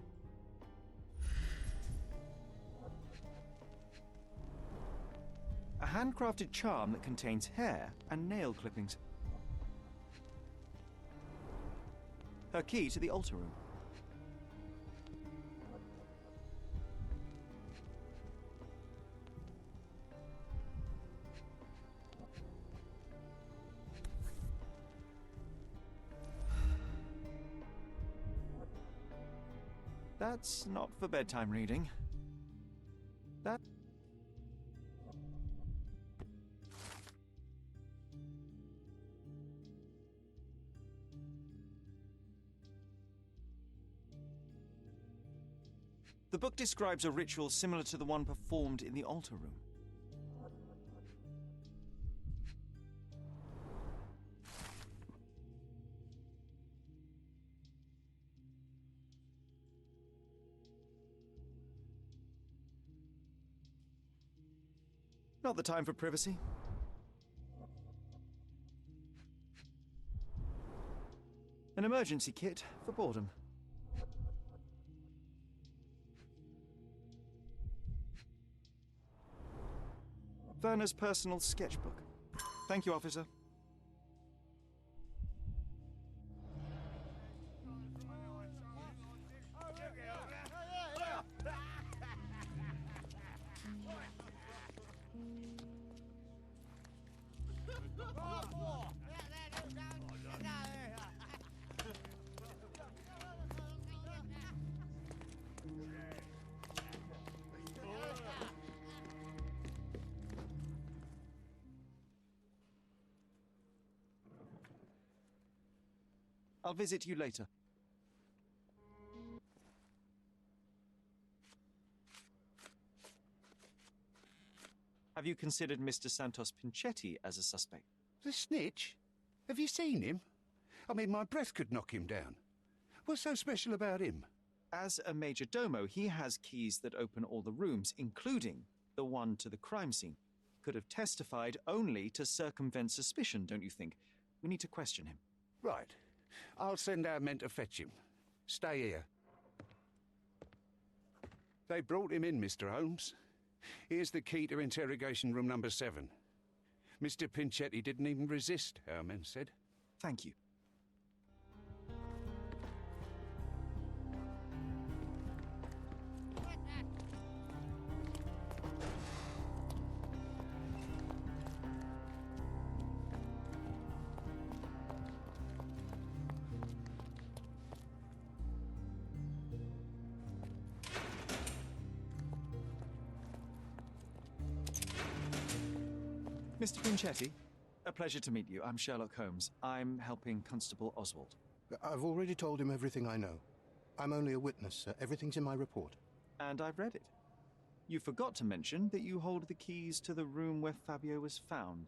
A handcrafted charm that contains hair and nail clippings. Her key to the altar room. That's not for bedtime reading. That... The book describes a ritual similar to the one performed in the altar room. Not the time for privacy. An emergency kit for boredom. Werner's personal sketchbook. Thank you, officer. I'll visit you later. Have you considered Mr. Santos Pinchetti as a suspect? The snitch? Have you seen him? I mean, my breath could knock him down. What's so special about him? As a major domo, he has keys that open all the rooms, including the one to the crime scene. Could have testified only to circumvent suspicion, don't you think? We need to question him. Right. I'll send our men to fetch him. Stay here. They brought him in, Mr. Holmes. Here's the key to interrogation room number 7. Mr. Pinchetti didn't even resist, our men said. Thank you. Mr. Pinchetti, a pleasure to meet you. I'm Sherlock Holmes. I'm helping Constable Oswald. I've already told him everything I know. I'm only a witness, sir. Everything's in my report. And I've read it. You forgot to mention that you hold the keys to the room where Fabio was found.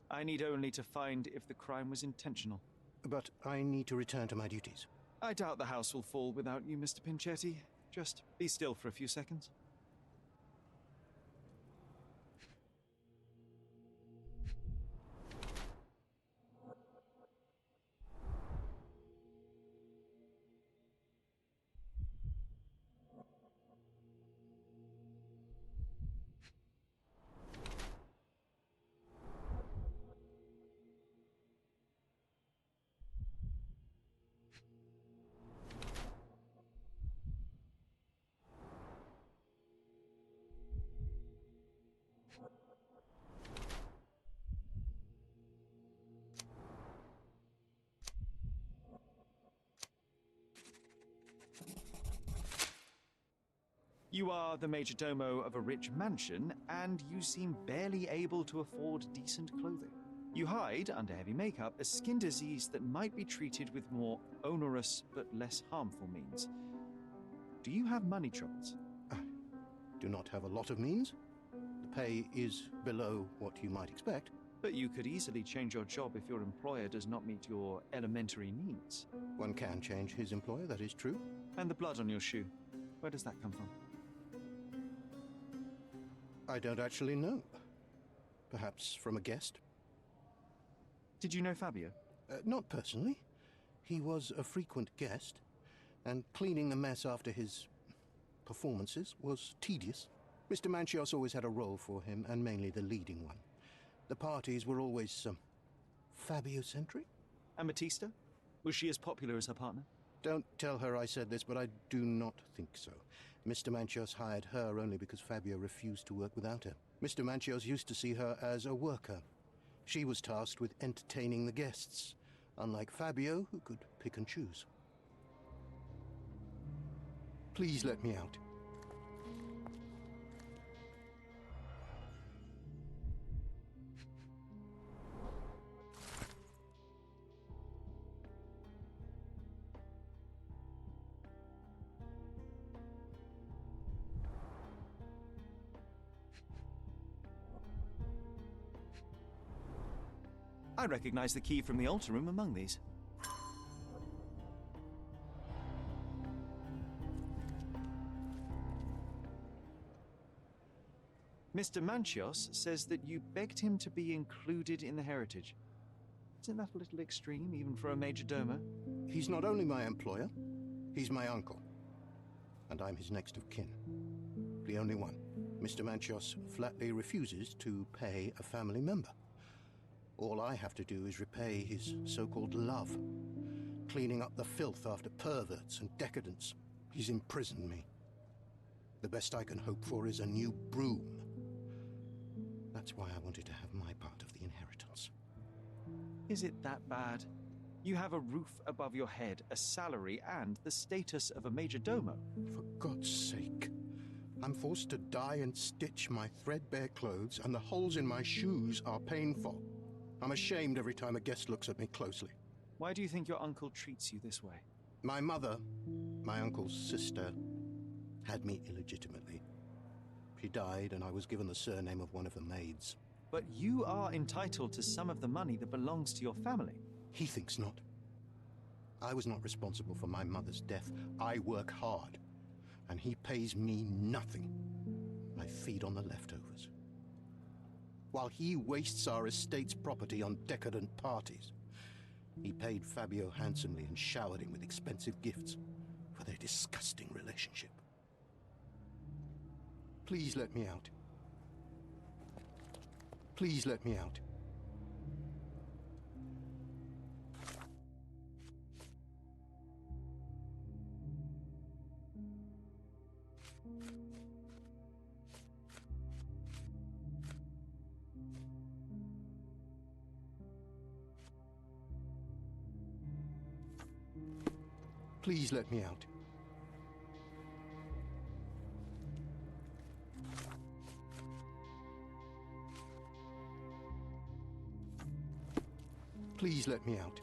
I need only to find if the crime was intentional. But I need to return to my duties. I doubt the house will fall without you, Mr. Pinchetti. Just be still for a few seconds. You are the major domo of a rich mansion, and you seem barely able to afford decent clothing. You hide, under heavy makeup, a skin disease that might be treated with more onerous but less harmful means. Do you have money troubles? I do not have a lot of means. The pay is below what you might expect. But you could easily change your job if your employer does not meet your elementary needs. One can change his employer, that is true. And the blood on your shoe, where does that come from? I don't actually know. Perhaps from a guest? Did you know Fabio? Not personally. He was a frequent guest, and cleaning the mess after his performances was tedious. Mr. Manchios always had a role for him, and mainly the leading one. The parties were always, Fabio-centric? And Batista? Was she as popular as her partner? Don't tell her I said this, but I do not think so. Mr. Manchios hired her only because Fabio refused to work without her. Mr. Manchios used to see her as a worker. She was tasked with entertaining the guests, unlike Fabio, who could pick and choose. Please let me out. I recognize the key from the altar room among these. Mr. Manchios says that you begged him to be included in the heritage. Isn't that a little extreme, even for a major domo? He's not only my employer, he's my uncle. And I'm his next of kin. The only one. Mr. Manchios flatly refuses to pay a family member. All I have to do is repay his so-called love, cleaning up the filth after perverts and decadents. He's imprisoned me. The best I can hope for is a new broom. That's why I wanted to have my part of the inheritance. Is it that bad? You have a roof above your head, a salary, and the status of a major domo. For God's sake. I'm forced to dye and stitch my threadbare clothes, and the holes in my shoes are painful. I'm ashamed every time a guest looks at me closely. Why do you think your uncle treats you this way? My mother, my uncle's sister, had me illegitimately. She died, and I was given the surname of one of the maids. But you are entitled to some of the money that belongs to your family. He thinks not. I was not responsible for my mother's death. I work hard, and he pays me nothing. I feed on the leftovers. While he wastes our estate's property on decadent parties, he paid Fabio handsomely and showered him with expensive gifts for their disgusting relationship. Please let me out. Please let me out. Please let me out. Please let me out.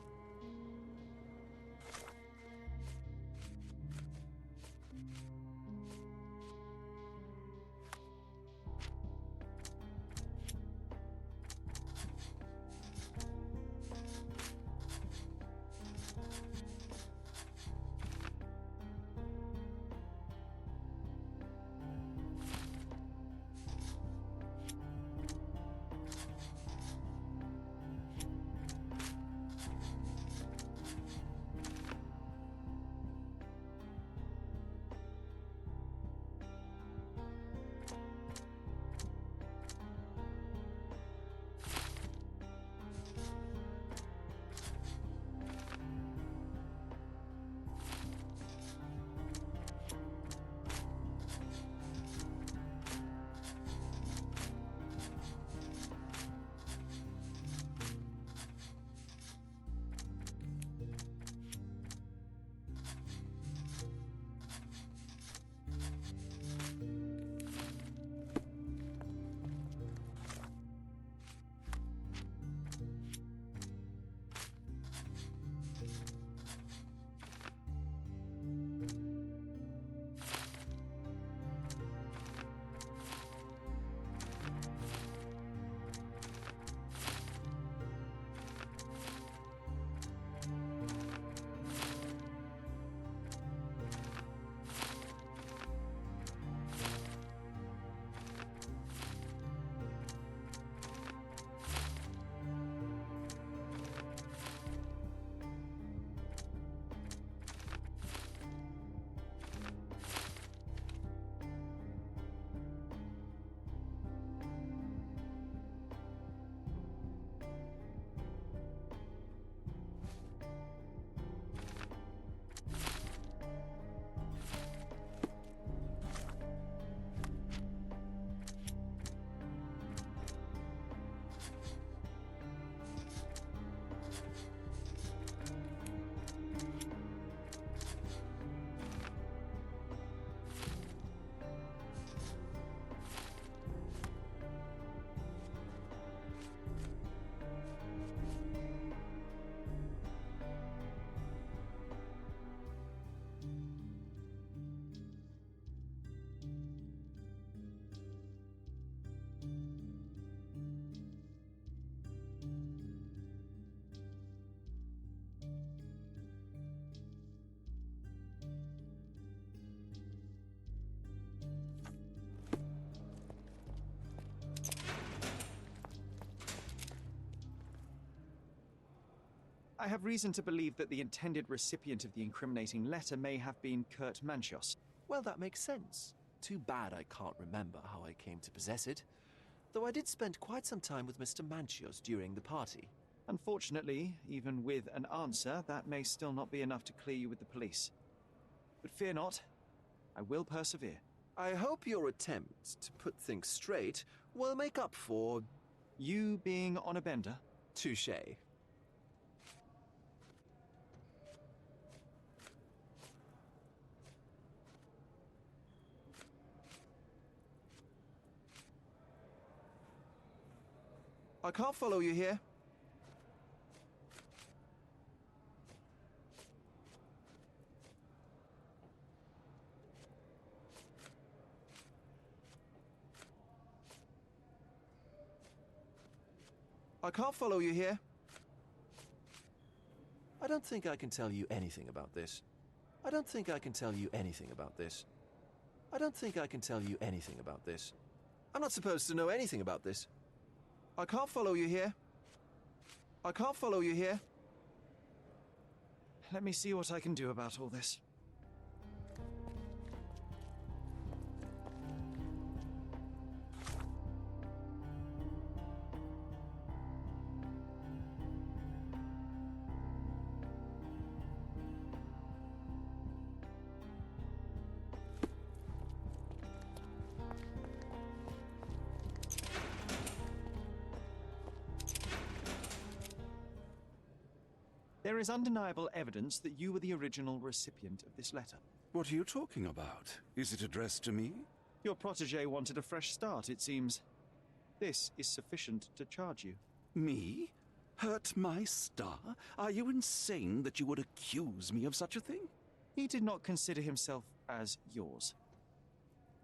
I have reason to believe that the intended recipient of the incriminating letter may have been Kurt Manchios. Well, that makes sense. Too bad I can't remember how I came to possess it. Though I did spend quite some time with Mr. Manchios during the party. Unfortunately, even with an answer, that may still not be enough to clear you with the police. But fear not, I will persevere. I hope your attempt to put things straight will make up for... You being on a bender? Touché. I can't follow you here. I can't follow you here. I don't think I can tell you anything about this. I don't think I can tell you anything about this. I don't think I can tell you anything about this. I'm not supposed to know anything about this. I can't follow you here. I can't follow you here. Let me see what I can do about all this. There is undeniable evidence that you were the original recipient of this letter. What are you talking about? Is it addressed to me? Your protege wanted a fresh start, it seems. This is sufficient to charge you. Me? Hurt my star? Are you insane that you would accuse me of such a thing? He did not consider himself as yours.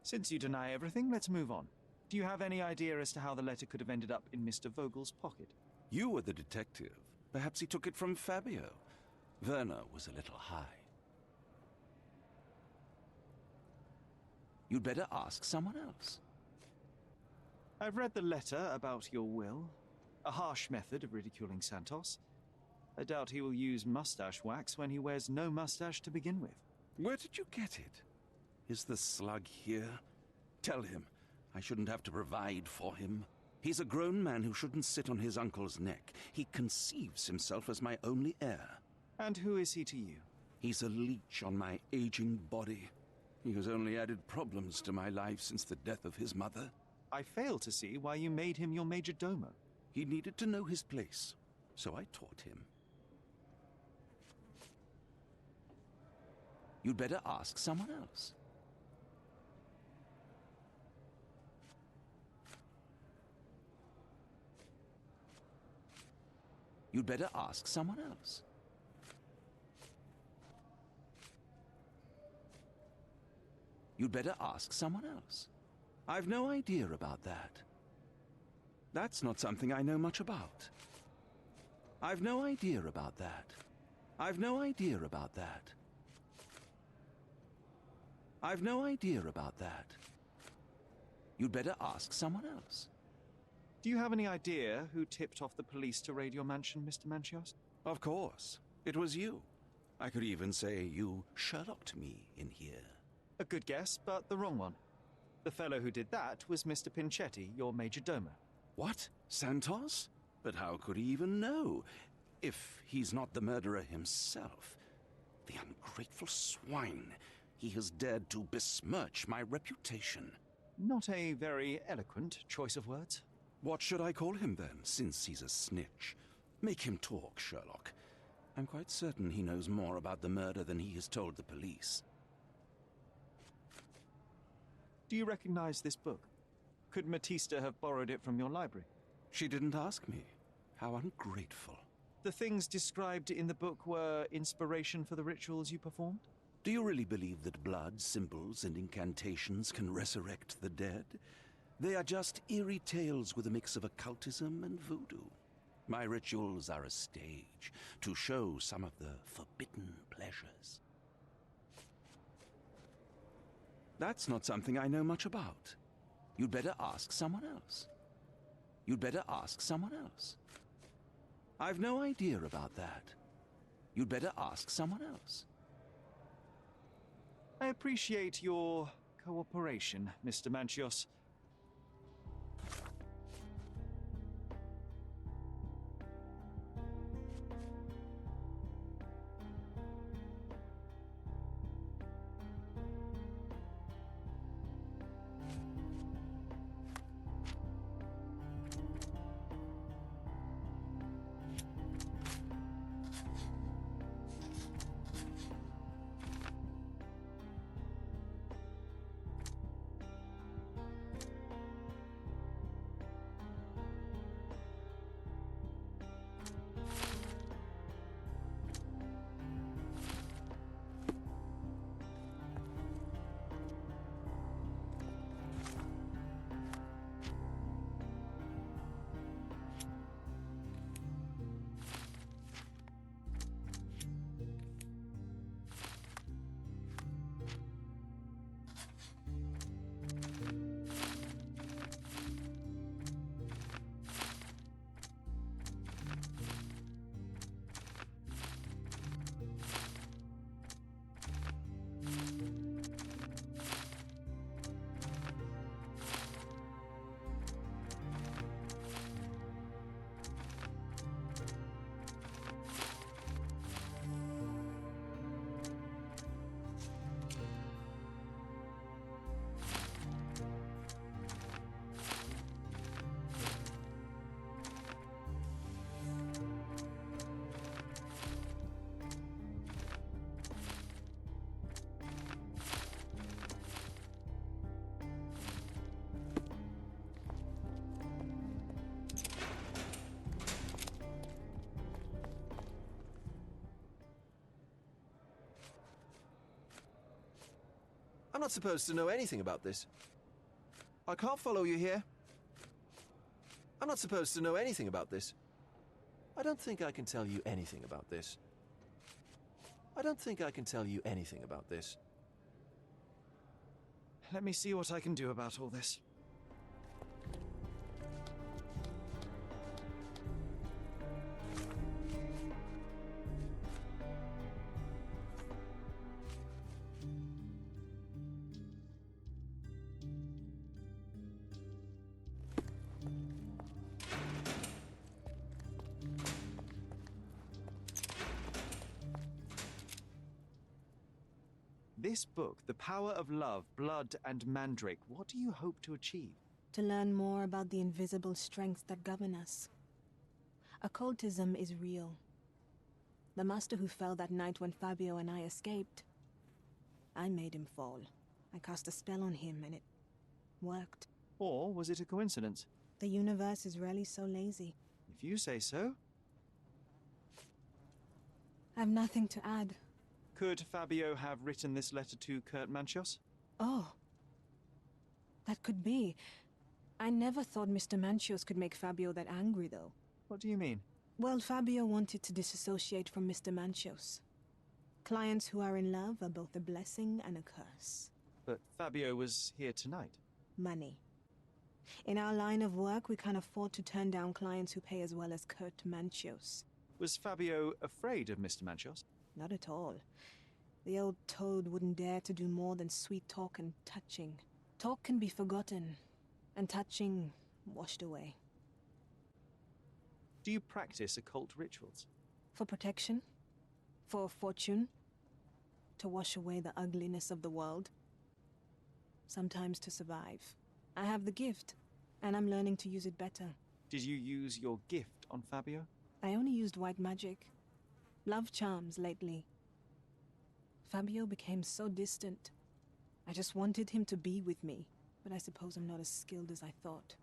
Since you deny everything, let's move on. Do you have any idea as to how the letter could have ended up in Mr. Vogel's pocket? You were the detective. Perhaps he took it from Fabio. Werner was a little high. You'd better ask someone else. I've read the letter about your will. A harsh method of ridiculing Santos. I doubt he will use mustache wax when he wears no mustache to begin with. Where did you get it? Is the slug here? Tell him I shouldn't have to provide for him. He's a grown man who shouldn't sit on his uncle's neck. He conceives himself as my only heir. And who is he to you? He's a leech on my aging body. He has only added problems to my life since the death of his mother. I fail to see why you made him your major domo. He needed to know his place, so I taught him. You'd better ask someone else. You'd better ask someone else. You'd better ask someone else. I've no idea about that. That's not something I know much about. I've no idea about that. I've no idea about that. I've no idea about that. You'd better ask someone else. Do you have any idea who tipped off the police to raid your mansion, Mr. Manchios? Of course. It was you. I could even say you Sherlocked me in here. A good guess, but the wrong one. The fellow who did that was Mr. Pinchetti, your major domo. What? Santos? But how could he even know? If he's not the murderer himself. The ungrateful swine. He has dared to besmirch my reputation. Not a very eloquent choice of words. What should I call him then, since he's a snitch? Make him talk, Sherlock. I'm quite certain he knows more about the murder than he has told the police. Do you recognize this book? Could Matista have borrowed it from your library? She didn't ask me. How ungrateful. The things described in the book were inspiration for the rituals you performed? Do you really believe that blood, symbols, and incantations can resurrect the dead? They are just eerie tales with a mix of occultism and voodoo. My rituals are a stage to show some of the forbidden pleasures. That's not something I know much about. You'd better ask someone else. You'd better ask someone else. I've no idea about that. You'd better ask someone else. I appreciate your cooperation, Mr. Manchios. I'm not supposed to know anything about this. I can't follow you here. I'm not supposed to know anything about this. I don't think I can tell you anything about this. I don't think I can tell you anything about this. Let me see what I can do about all this. This book, The Power of Love, Blood and Mandrake, what do you hope to achieve? To learn more about the invisible strengths that govern us. Occultism is real. The master who fell that night when Fabio and I escaped, I made him fall. I cast a spell on him and it worked. Or was it a coincidence? The universe is rarely so lazy. If you say so. I've nothing to add. Could Fabio have written this letter to Kurt Manchios? Oh. That could be. I never thought Mr. Manchios could make Fabio that angry, though. What do you mean? Well, Fabio wanted to disassociate from Mr. Manchios. Clients who are in love are both a blessing and a curse. But Fabio was here tonight. Money. In our line of work, we can't afford to turn down clients who pay as well as Kurt Manchios. Was Fabio afraid of Mr. Manchios? Not at all. The old toad wouldn't dare to do more than sweet talk and touching. Talk can be forgotten, and touching washed away. Do you practice occult rituals? For protection? For fortune? To wash away the ugliness of the world? Sometimes to survive. I have the gift, and I'm learning to use it better. Did you use your gift on Fabio? I only used white magic. Love charms lately. Fabio became so distant. I just wanted him to be with me, but I suppose I'm not as skilled as I thought.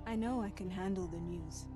I know I can handle the news.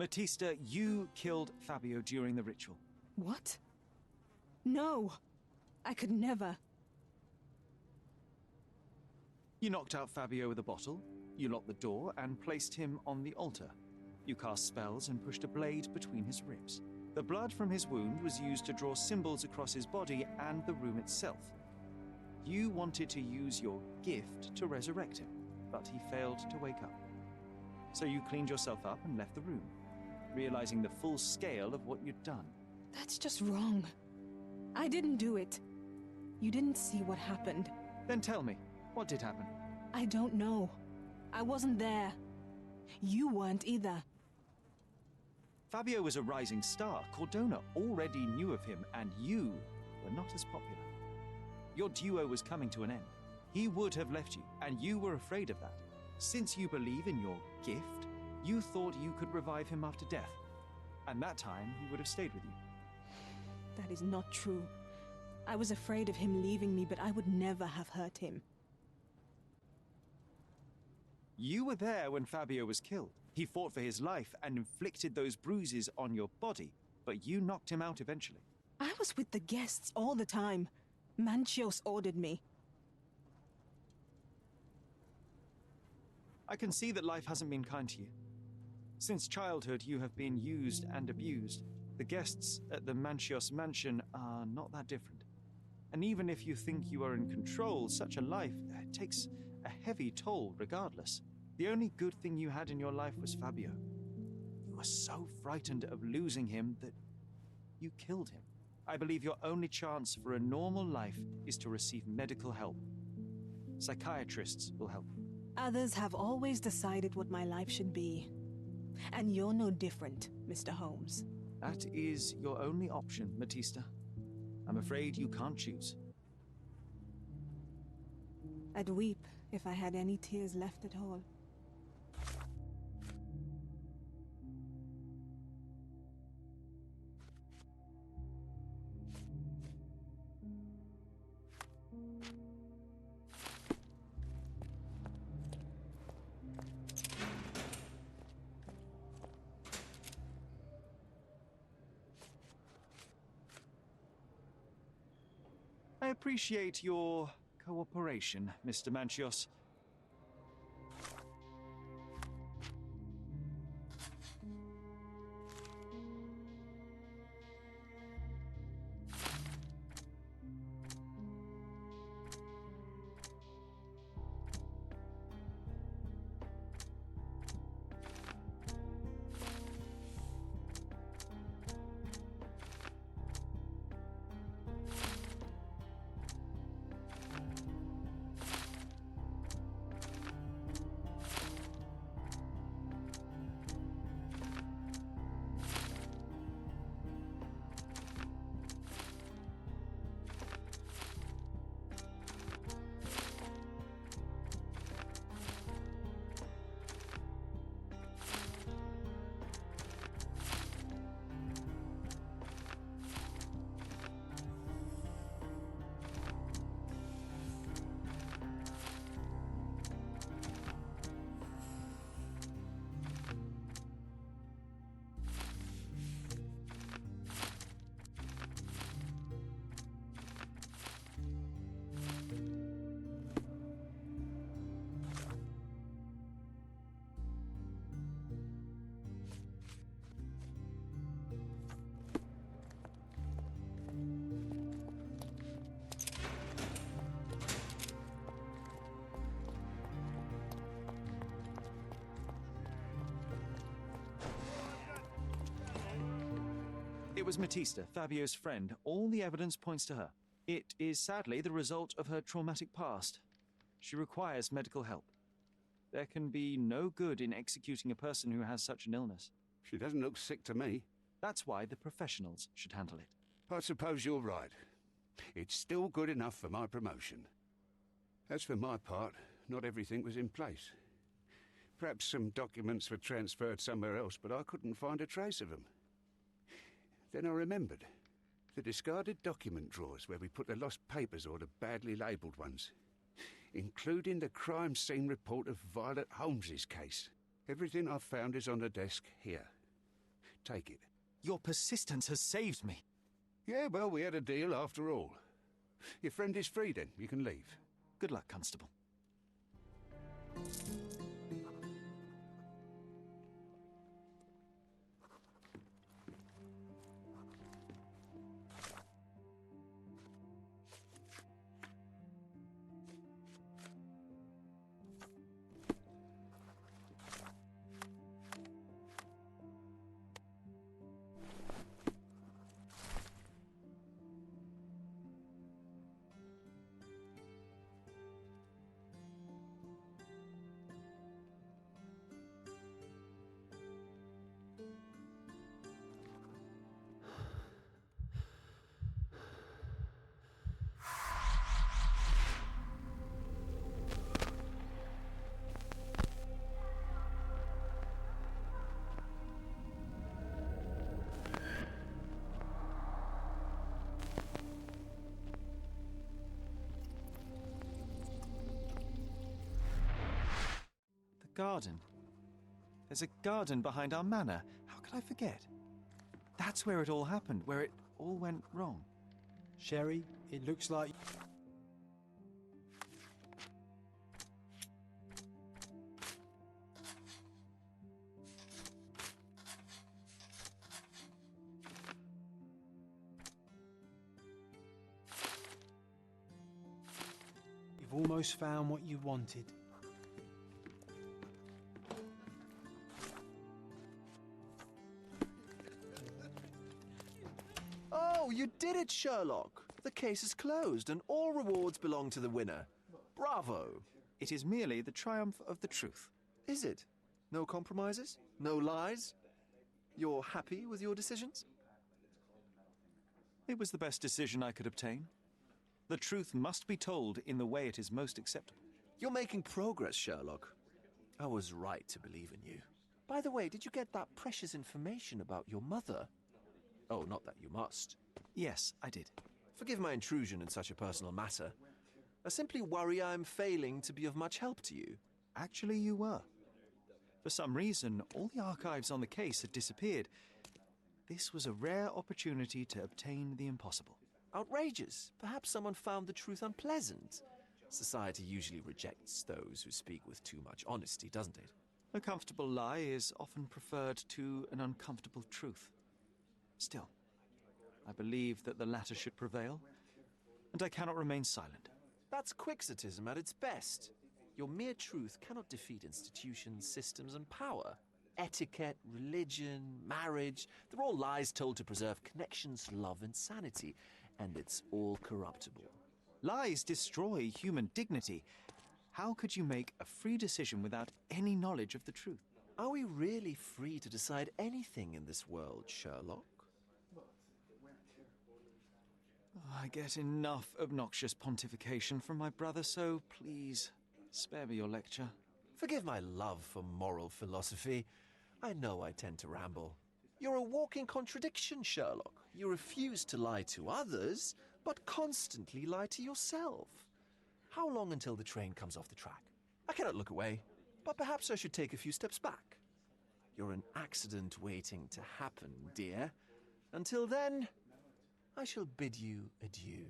Matista, you killed Fabio during the ritual. What? No! I could never. You knocked out Fabio with a bottle, you locked the door and placed him on the altar. You cast spells and pushed a blade between his ribs. The blood from his wound was used to draw symbols across his body and the room itself. You wanted to use your gift to resurrect him, but he failed to wake up. So you cleaned yourself up and left the room, realizing the full scale of what you'd done. That's just wrong. I didn't do it. You didn't see what happened. Then tell me, what did happen? I don't know. I wasn't there. You weren't either. Fabio was a rising star. Cordona already knew of him, and you were not as popular. Your duo was coming to an end. He would have left you, and you were afraid of that. Since you believe in your gift, you thought you could revive him after death. And that time, he would have stayed with you. That is not true. I was afraid of him leaving me, but I would never have hurt him. You were there when Fabio was killed. He fought for his life and inflicted those bruises on your body, but you knocked him out eventually. I was with the guests all the time. Manchios ordered me. I can see that life hasn't been kind to you. Since childhood, you have been used and abused. The guests at the Manchios mansion are not that different. And even if you think you are in control, such a life takes a heavy toll regardless. The only good thing you had in your life was Fabio. You were so frightened of losing him that you killed him. I believe your only chance for a normal life is to receive medical help. Psychiatrists will help you. Others have always decided what my life should be. And you're no different, Mr. Holmes. That is your only option, Matista. I'm afraid you can't choose. I'd weep if I had any tears left at all. I appreciate your cooperation, Mr. Manchios. It was Matista, Fabio's friend. All the evidence points to her. It is sadly the result of her traumatic past. She requires medical help. There can be no good in executing a person who has such an illness. She doesn't look sick to me. That's why the professionals should handle it. I suppose you're right. It's still good enough for my promotion. As for my part, not everything was in place. Perhaps some documents were transferred somewhere else, but I couldn't find a trace of them. Then I remembered. The discarded document drawers where we put the lost papers or the badly labelled ones. Including the crime scene report of Violet Holmes's case. Everything I've found is on the desk here. Take it. Your persistence has saved me. Yeah, well, we had a deal after all. Your friend is free then. You can leave. Good luck, Constable. Garden. There's a garden behind our manor. How could I forget? That's where it all happened, where it all went wrong. Sherry, it looks like... You've almost found what you wanted. Oh, you did it, Sherlock! The case is closed and all rewards belong to the winner. Bravo! It is merely the triumph of the truth. Is it? No compromises? No lies? You're happy with your decisions? It was the best decision I could obtain. The truth must be told in the way it is most acceptable. You're making progress, Sherlock. I was right to believe in you. By the way, did you get that precious information about your mother? Oh, not that you must. Yes, I did. Forgive my intrusion in such a personal matter. I simply worry I'm failing to be of much help to you. Actually, you were. For some reason, all the archives on the case had disappeared. This was a rare opportunity to obtain the impossible. Outrageous. Perhaps someone found the truth unpleasant. Society usually rejects those who speak with too much honesty, doesn't it? A comfortable lie is often preferred to an uncomfortable truth. Still, I believe that the latter should prevail, and I cannot remain silent. That's quixotism at its best. Your mere truth cannot defeat institutions, systems, and power. Etiquette, religion, marriage, they're all lies told to preserve connections, love, and sanity, and it's all corruptible. Lies destroy human dignity. How could you make a free decision without any knowledge of the truth? Are we really free to decide anything in this world, Sherlock? I get enough obnoxious pontification from my brother, so please, spare me your lecture. Forgive my love for moral philosophy. I know I tend to ramble. You're a walking contradiction, Sherlock. You refuse to lie to others, but constantly lie to yourself. How long until the train comes off the track? I cannot look away, but perhaps I should take a few steps back. You're an accident waiting to happen, dear. Until then, I shall bid you adieu.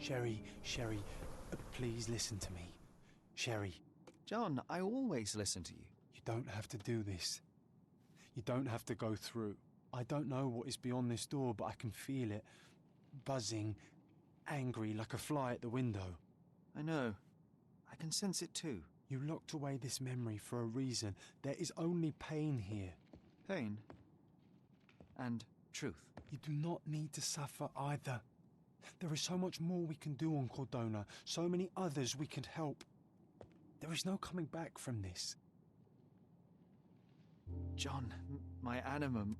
Sherry, please listen to me. Sherry. John, I always listen to you. You don't have to do this. You don't have to go through. I don't know what is beyond this door, but I can feel it. Buzzing, angry, like a fly at the window. I know. I can sense it too. You locked away this memory for a reason. There is only pain here. Pain? And truth. You do not need to suffer either. There is so much more we can do on Cordona, so many others we can help. There is no coming back from this. John, my animum,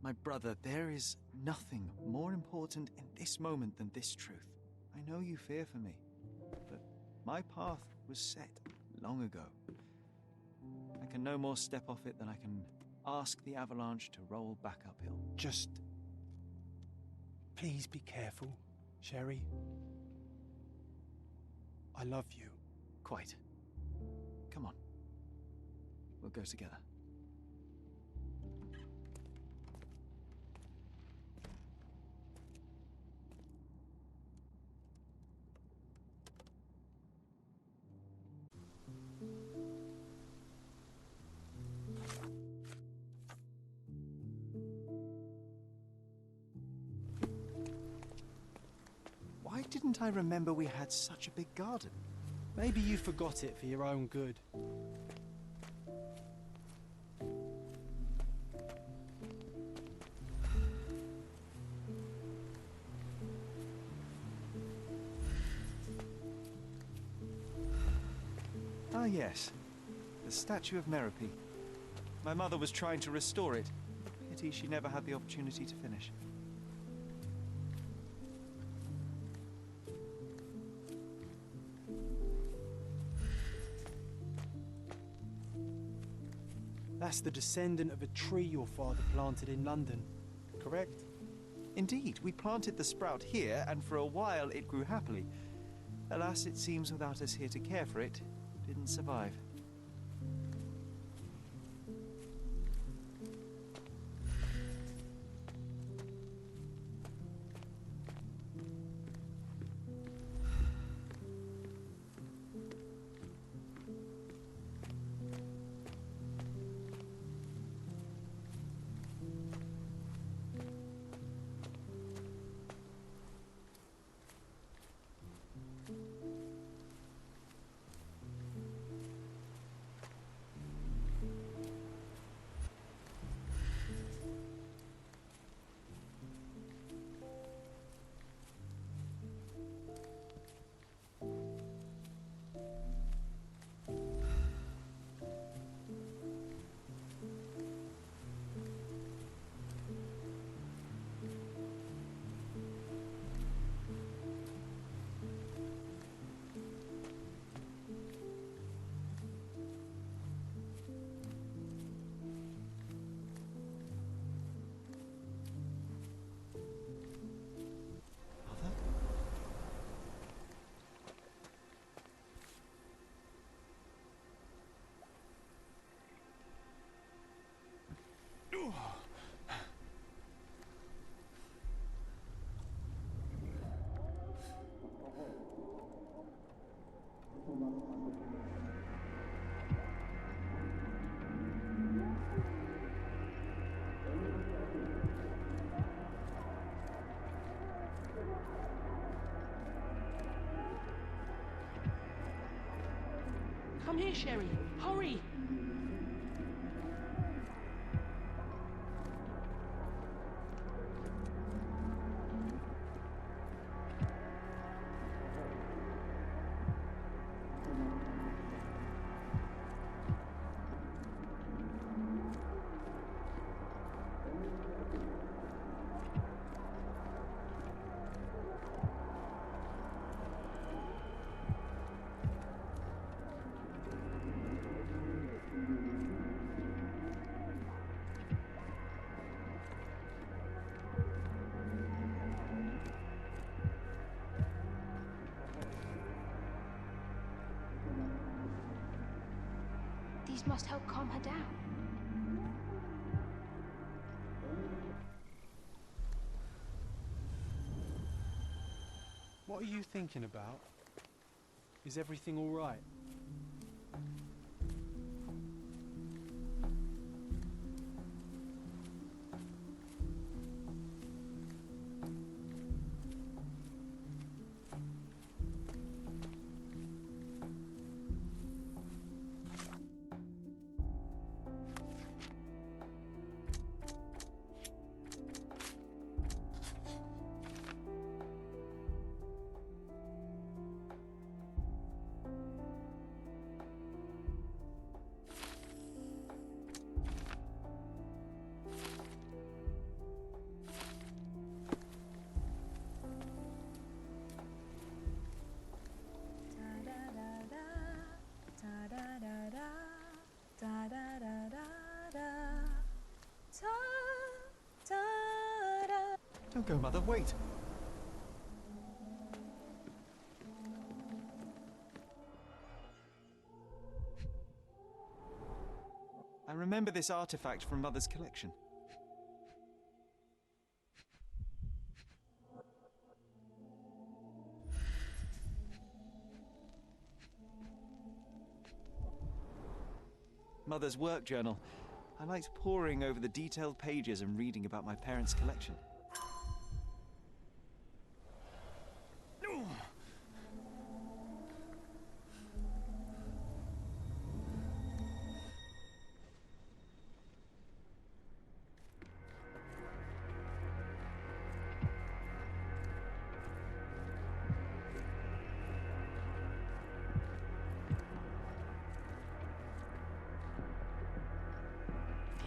my brother, there is nothing more important in this moment than this truth. I know you fear for me, but my path was set long ago. I can no more step off it than I can ask the avalanche to roll back uphill. Just... please be careful, Sherry. I love you. Quite. Come on. We'll go together. Why didn't I remember we had such a big garden? Maybe you forgot it for your own good. Ah, yes. The statue of Merope. My mother was trying to restore it. Pity she never had the opportunity to finish. That's the descendant of a tree your father planted in London, correct? Indeed, we planted the sprout here, and for a while it grew happily. Alas, it seems without us here to care for it, didn't survive. Come here, Sherry. Hurry! These must help calm her down. What are you thinking about? Is everything all right? Don't go, Mother, wait! I remember this artifact from Mother's collection. Mother's work journal. I liked poring over the detailed pages and reading about my parents' collection.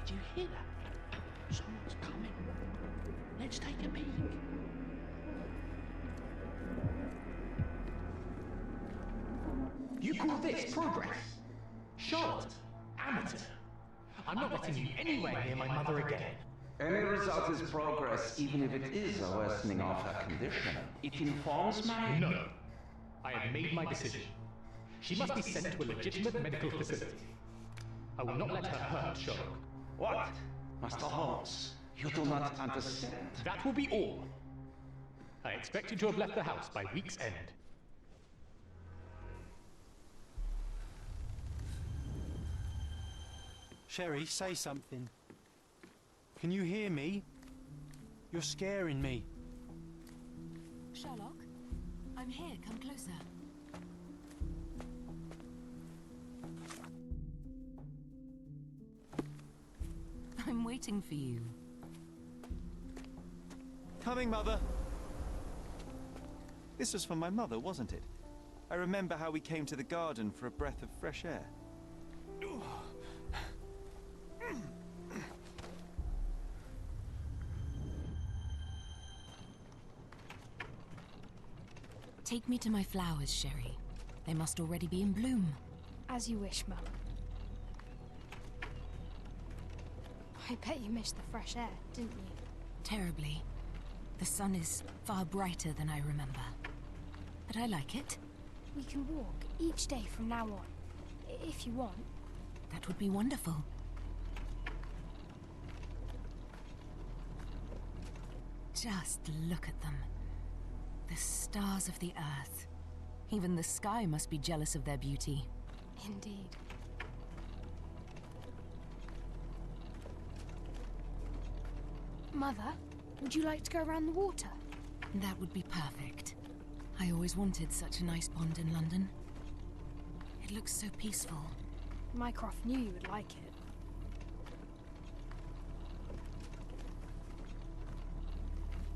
Did you hear that? Someone's coming. Let's take a peek. You call this progress? Charlotte, amateur. I'm not letting you anywhere near my mother again. Any result is progress, even if it is a worsening of her condition. It informs my... No. I have made my decision. She must be sent to a legitimate medical facility. I will not let her hurt Sherlock. What? Master Holmes, you do not understand. That will be all. I expect you to have left the house by week's end. Sherry, say something. Can you hear me? You're scaring me. Sherlock, I'm here. Come closer. I'm waiting for you. Coming, Mother! This was from my mother, wasn't it? I remember how we came to the garden for a breath of fresh air. Take me to my flowers, Sherry. They must already be in bloom. As you wish, Mum. I bet you missed the fresh air, didn't you? Terribly. The sun is far brighter than I remember. But I like it. We can walk each day from now on, if you want. That would be wonderful. Just look at them. The stars of the earth. Even the sky must be jealous of their beauty. Indeed. Mother, would you like to go around the water? That would be perfect. I always wanted such a nice pond in London. It looks so peaceful. Mycroft knew you would like it.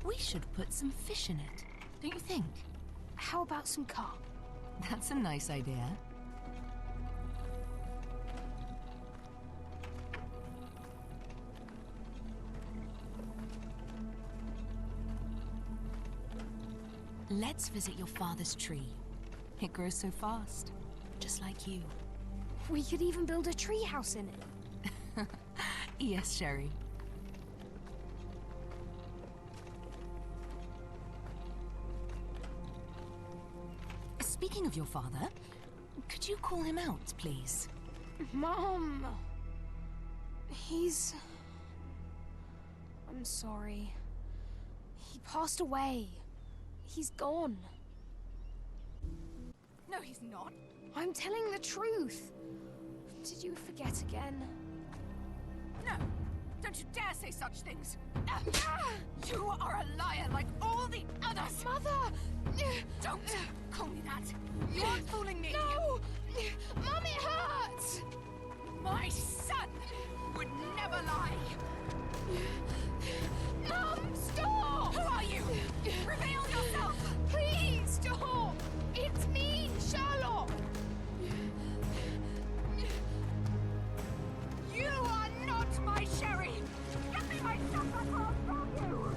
We should put some fish in it, don't you think? How about some carp? That's a nice idea. Let's visit your father's tree. It grows so fast, just like you. We could even build a tree house in it. Yes, Sherry. Speaking of your father, could you call him out, please? Mom! He's... I'm sorry. He passed away. He's gone. No, he's not. I'm telling the truth. Did you forget again? No! Don't you dare say such things! You are a liar like all the others! Mother! Don't call me that! You aren't fooling me! No! Mum, it hurts! My son would never lie! Mum, stop! Who are you? Reveal yourself! Please, stop! It's me, Sherlock! You are not my Sherry! Get me my son before I'll stab you!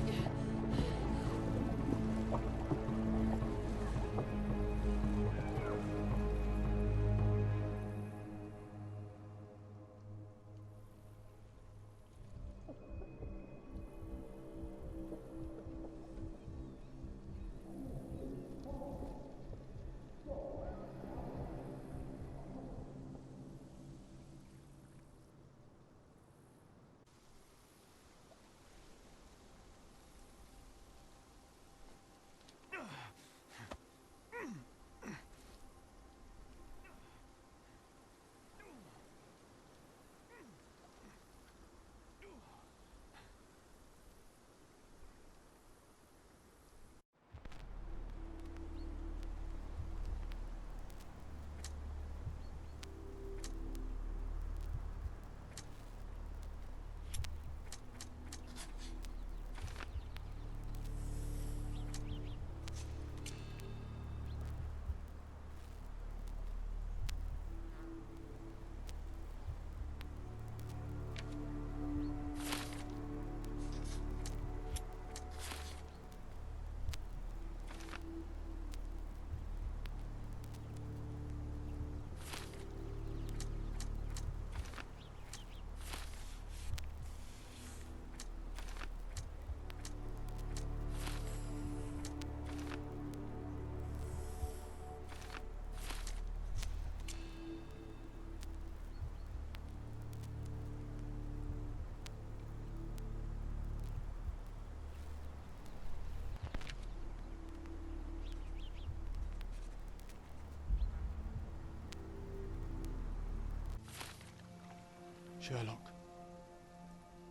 Sherlock.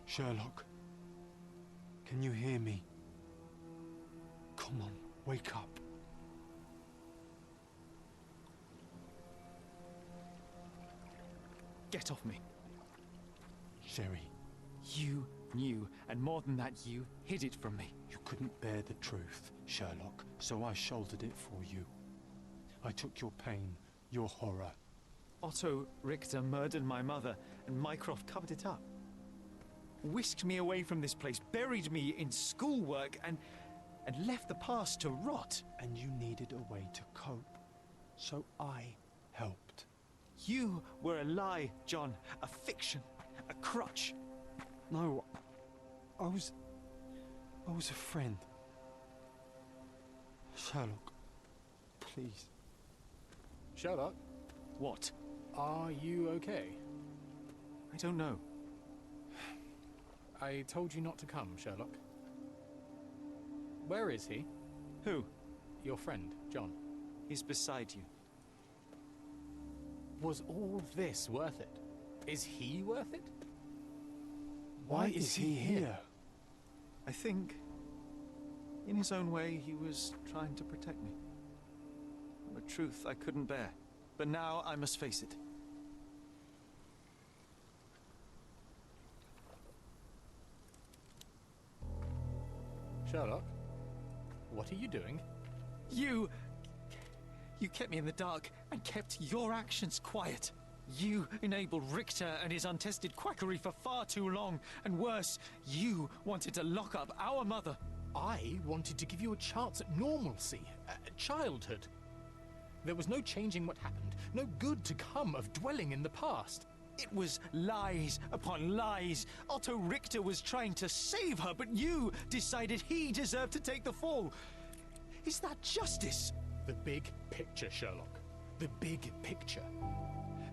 Sherlock. Can you hear me? Come on, wake up. Get off me. Sherry, You knew, and more than that, you hid it from me. you couldn't bear the truth, Sherlock, so I shouldered it for you. I took your pain, your horror. Otto Richter murdered my mother, and Mycroft covered it up. Whisked me away from this place, buried me in schoolwork, and left the past to rot. And you needed a way to cope, so I helped. You were a lie, John. A fiction. A crutch. No, I was a friend. Sherlock, please. Sherlock, What? are you okay? I don't know. I told you not to come, Sherlock. Where is he? Who? Your friend, John. He's beside you. Was all this worth it? Is he worth it? Why is he here? I think, in his own way, he was trying to protect me. From a truth I couldn't bear. But now I must face it. Sherlock, what are you doing? You kept me in the dark and kept your actions quiet. You enabled Richter and his untested quackery for far too long. And worse, you wanted to lock up our mother. I wanted to give you a chance at normalcy, childhood. There was no changing what happened, no good to come of dwelling in the past. It was lies upon lies. Otto Richter was trying to save her, but you decided he deserved to take the fall. Is that justice? The big picture, Sherlock. The big picture.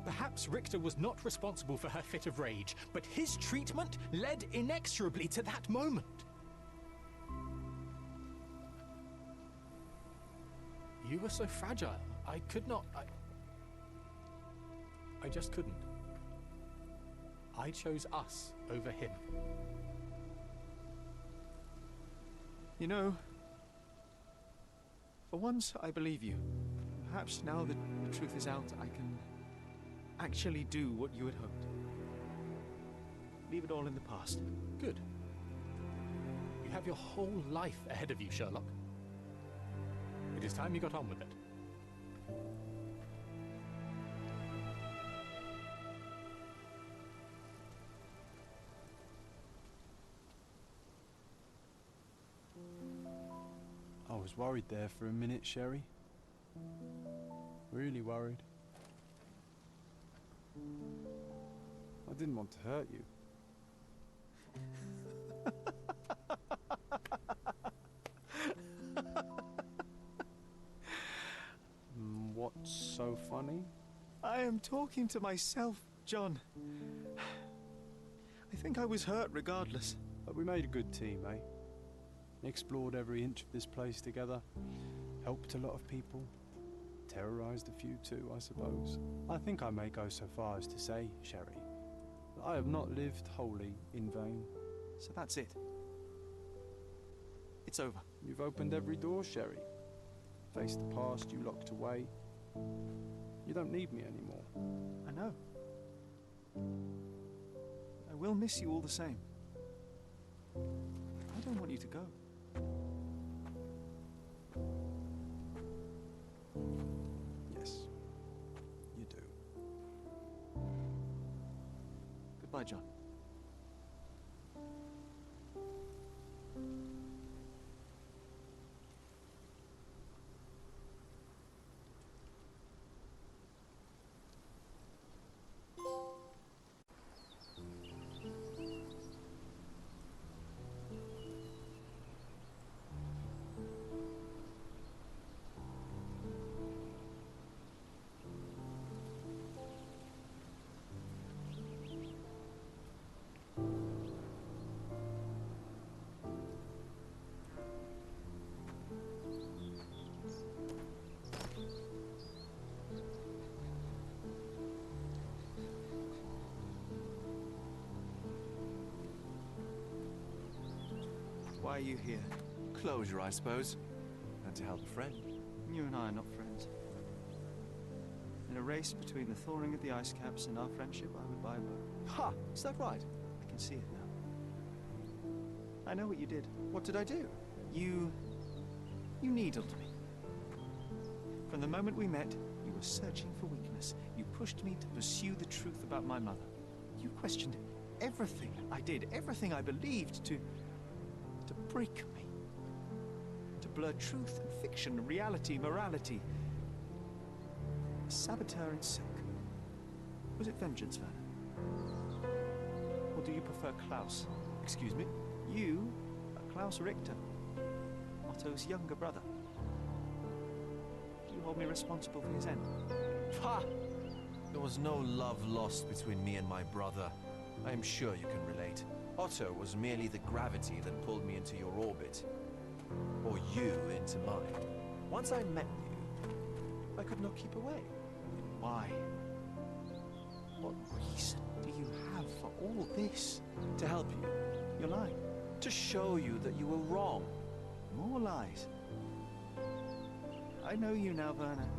Perhaps Richter was not responsible for her fit of rage, but his treatment led inexorably to that moment. You were so fragile, I could not. I just couldn't. I chose us over him. You know, for once I believe you. Perhaps now that the truth is out, I can actually do what you had hoped. Leave it all in the past. Good. You have your whole life ahead of you, Sherlock. It is time you got on with it. I was worried there for a minute, Sherry. Really worried. I didn't want to hurt you. What's so funny? I am talking to myself, John. I think I was hurt regardless. But we made a good team, eh? Explored every inch of this place together. Helped a lot of people. Terrorized a few too, I suppose. I think I may go so far as to say, Sherry, that I have not lived wholly in vain. So that's it. It's over. You've opened every door, Sherry. Faced the past you locked away. You don't need me anymore. I know. I will miss you all the same. I don't want you to go. Yes, you do. Goodbye, John. Why are you here? Closure, I suppose. And to help a friend. You and I are not friends. In a race between the thawing of the ice caps and our friendship, I would buy both. Ha! Is that right? I can see it now. I know what you did. What did I do? You needled me. From the moment we met, you were searching for weakness. You pushed me to pursue the truth about my mother. You questioned everything I did, everything I believed, to break me. To blur truth and fiction, reality, morality. A saboteur in silk. Was it vengeance, Werner? Or do you prefer Klaus? Excuse me? You are Klaus Richter, Otto's younger brother. Do you hold me responsible for his end? Ha! There was no love lost between me and my brother. I am sure you can relate. Otto was merely the gravity that pulled me into your orbit. Or you into mine. Once I met you, I could not keep away. Why? What reason do you have for all this? To help you. You're lying. To show you that you were wrong. More lies. I know you now, Werner.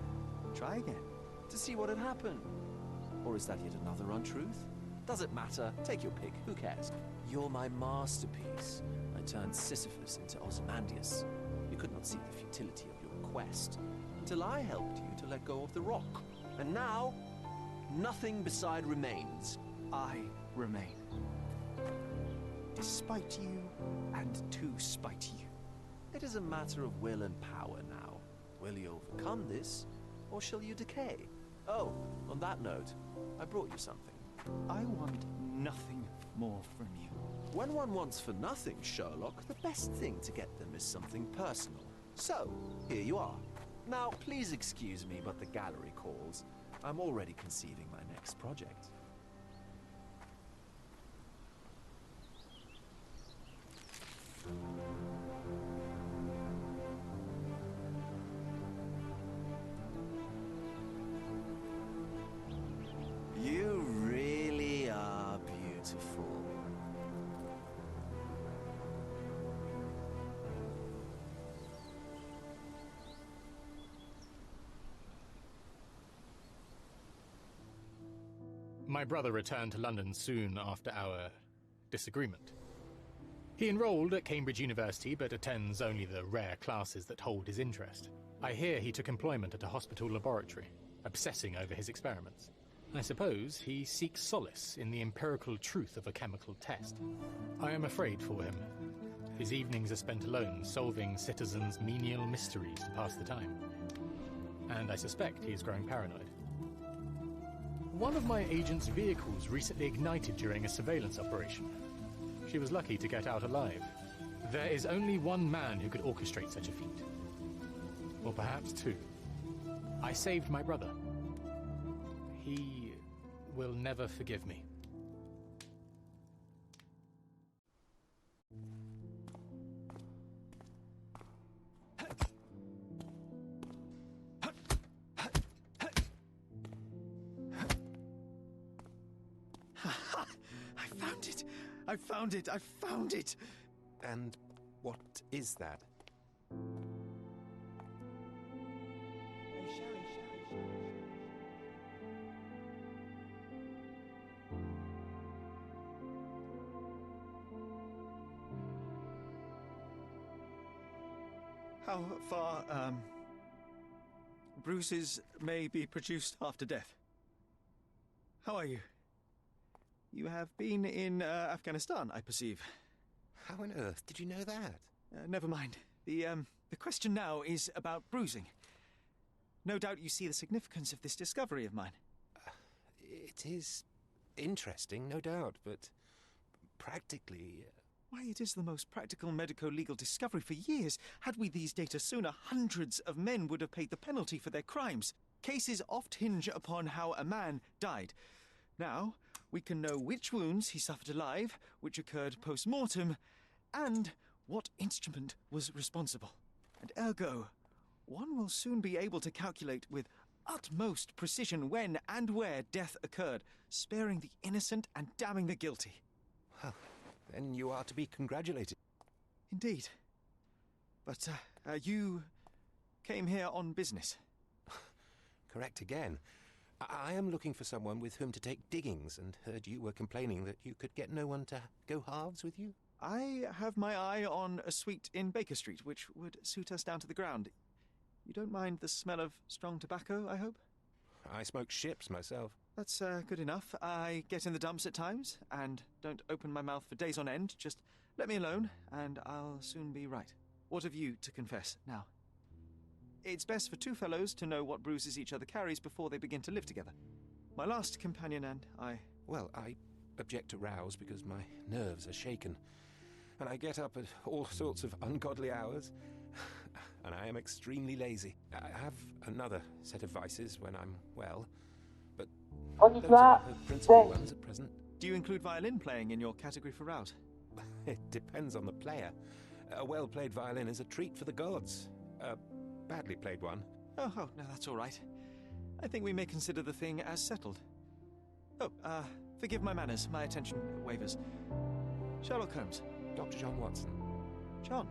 Try again. To see what had happened. Or is that yet another untruth? Does it matter? Take your pick. Who cares? You're my masterpiece. I turned Sisyphus into Ozymandias. You could not see the futility of your quest until I helped you to let go of the rock. And now, nothing beside remains. I remain. Despite you, and to spite you. It is a matter of will and power now. Will you overcome this, or shall you decay? Oh, on that note, I brought you something. I want nothing more from you. When one wants for nothing, Sherlock, the best thing to get them is something personal. So, here you are. Now, please excuse me, but the gallery calls. I'm already conceiving my next project. My brother returned to London soon after our disagreement. He enrolled at Cambridge University, but attends only the rare classes that hold his interest. I hear he took employment at a hospital laboratory, obsessing over his experiments. I suppose he seeks solace in the empirical truth of a chemical test. I am afraid for him. His evenings are spent alone, solving citizens' menial mysteries to pass the time. And I suspect he is growing paranoid. One of my agent's vehicles recently ignited during a surveillance operation. She was lucky to get out alive. There is only one man who could orchestrate such a feat. Or perhaps two. I saved my brother. He will never forgive me. I found it! I found it! And what is that? How far, bruises may be produced after death. How are you? You have been in Afghanistan, I perceive. How on earth did you know that? Never mind. The question now is about bruising. No doubt you see the significance of this discovery of mine. It is interesting, no doubt, but practically... Why, it is the most practical medico-legal discovery for years. Had we these data sooner, hundreds of men would have paid the penalty for their crimes. Cases oft hinge upon how a man died. Now, we can know which wounds he suffered alive, which occurred post-mortem, and what instrument was responsible. And ergo, one will soon be able to calculate with utmost precision when and where death occurred, sparing the innocent and damning the guilty. Well, then you are to be congratulated. Indeed. But, you came here on business. Correct again. I am looking for someone with whom to take diggings, and heard you were complaining that you could get no one to go halves with you. I have my eye on a suite in Baker Street, which would suit us down to the ground. You don't mind the smell of strong tobacco, I hope? I smoke ships myself. That's good enough. I get in the dumps at times, and don't open my mouth for days on end. Just let me alone, and I'll soon be right. What have you to confess now? It's best for two fellows to know what bruises each other carries before they begin to live together. My last companion and I... Well, I object to rows because my nerves are shaken, and I get up at all sorts of ungodly hours, and I am extremely lazy. I have another set of vices when I'm well, but those are the principal ones at present. Do you include violin playing in your category for rouse? It depends on the player. A well-played violin is a treat for the gods. A badly played one. Oh, no, that's all right. I think we may consider the thing as settled. Oh, forgive my manners. My attention wavers. Sherlock Holmes. Dr. John Watson. John.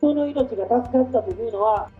人の命が助かったというのは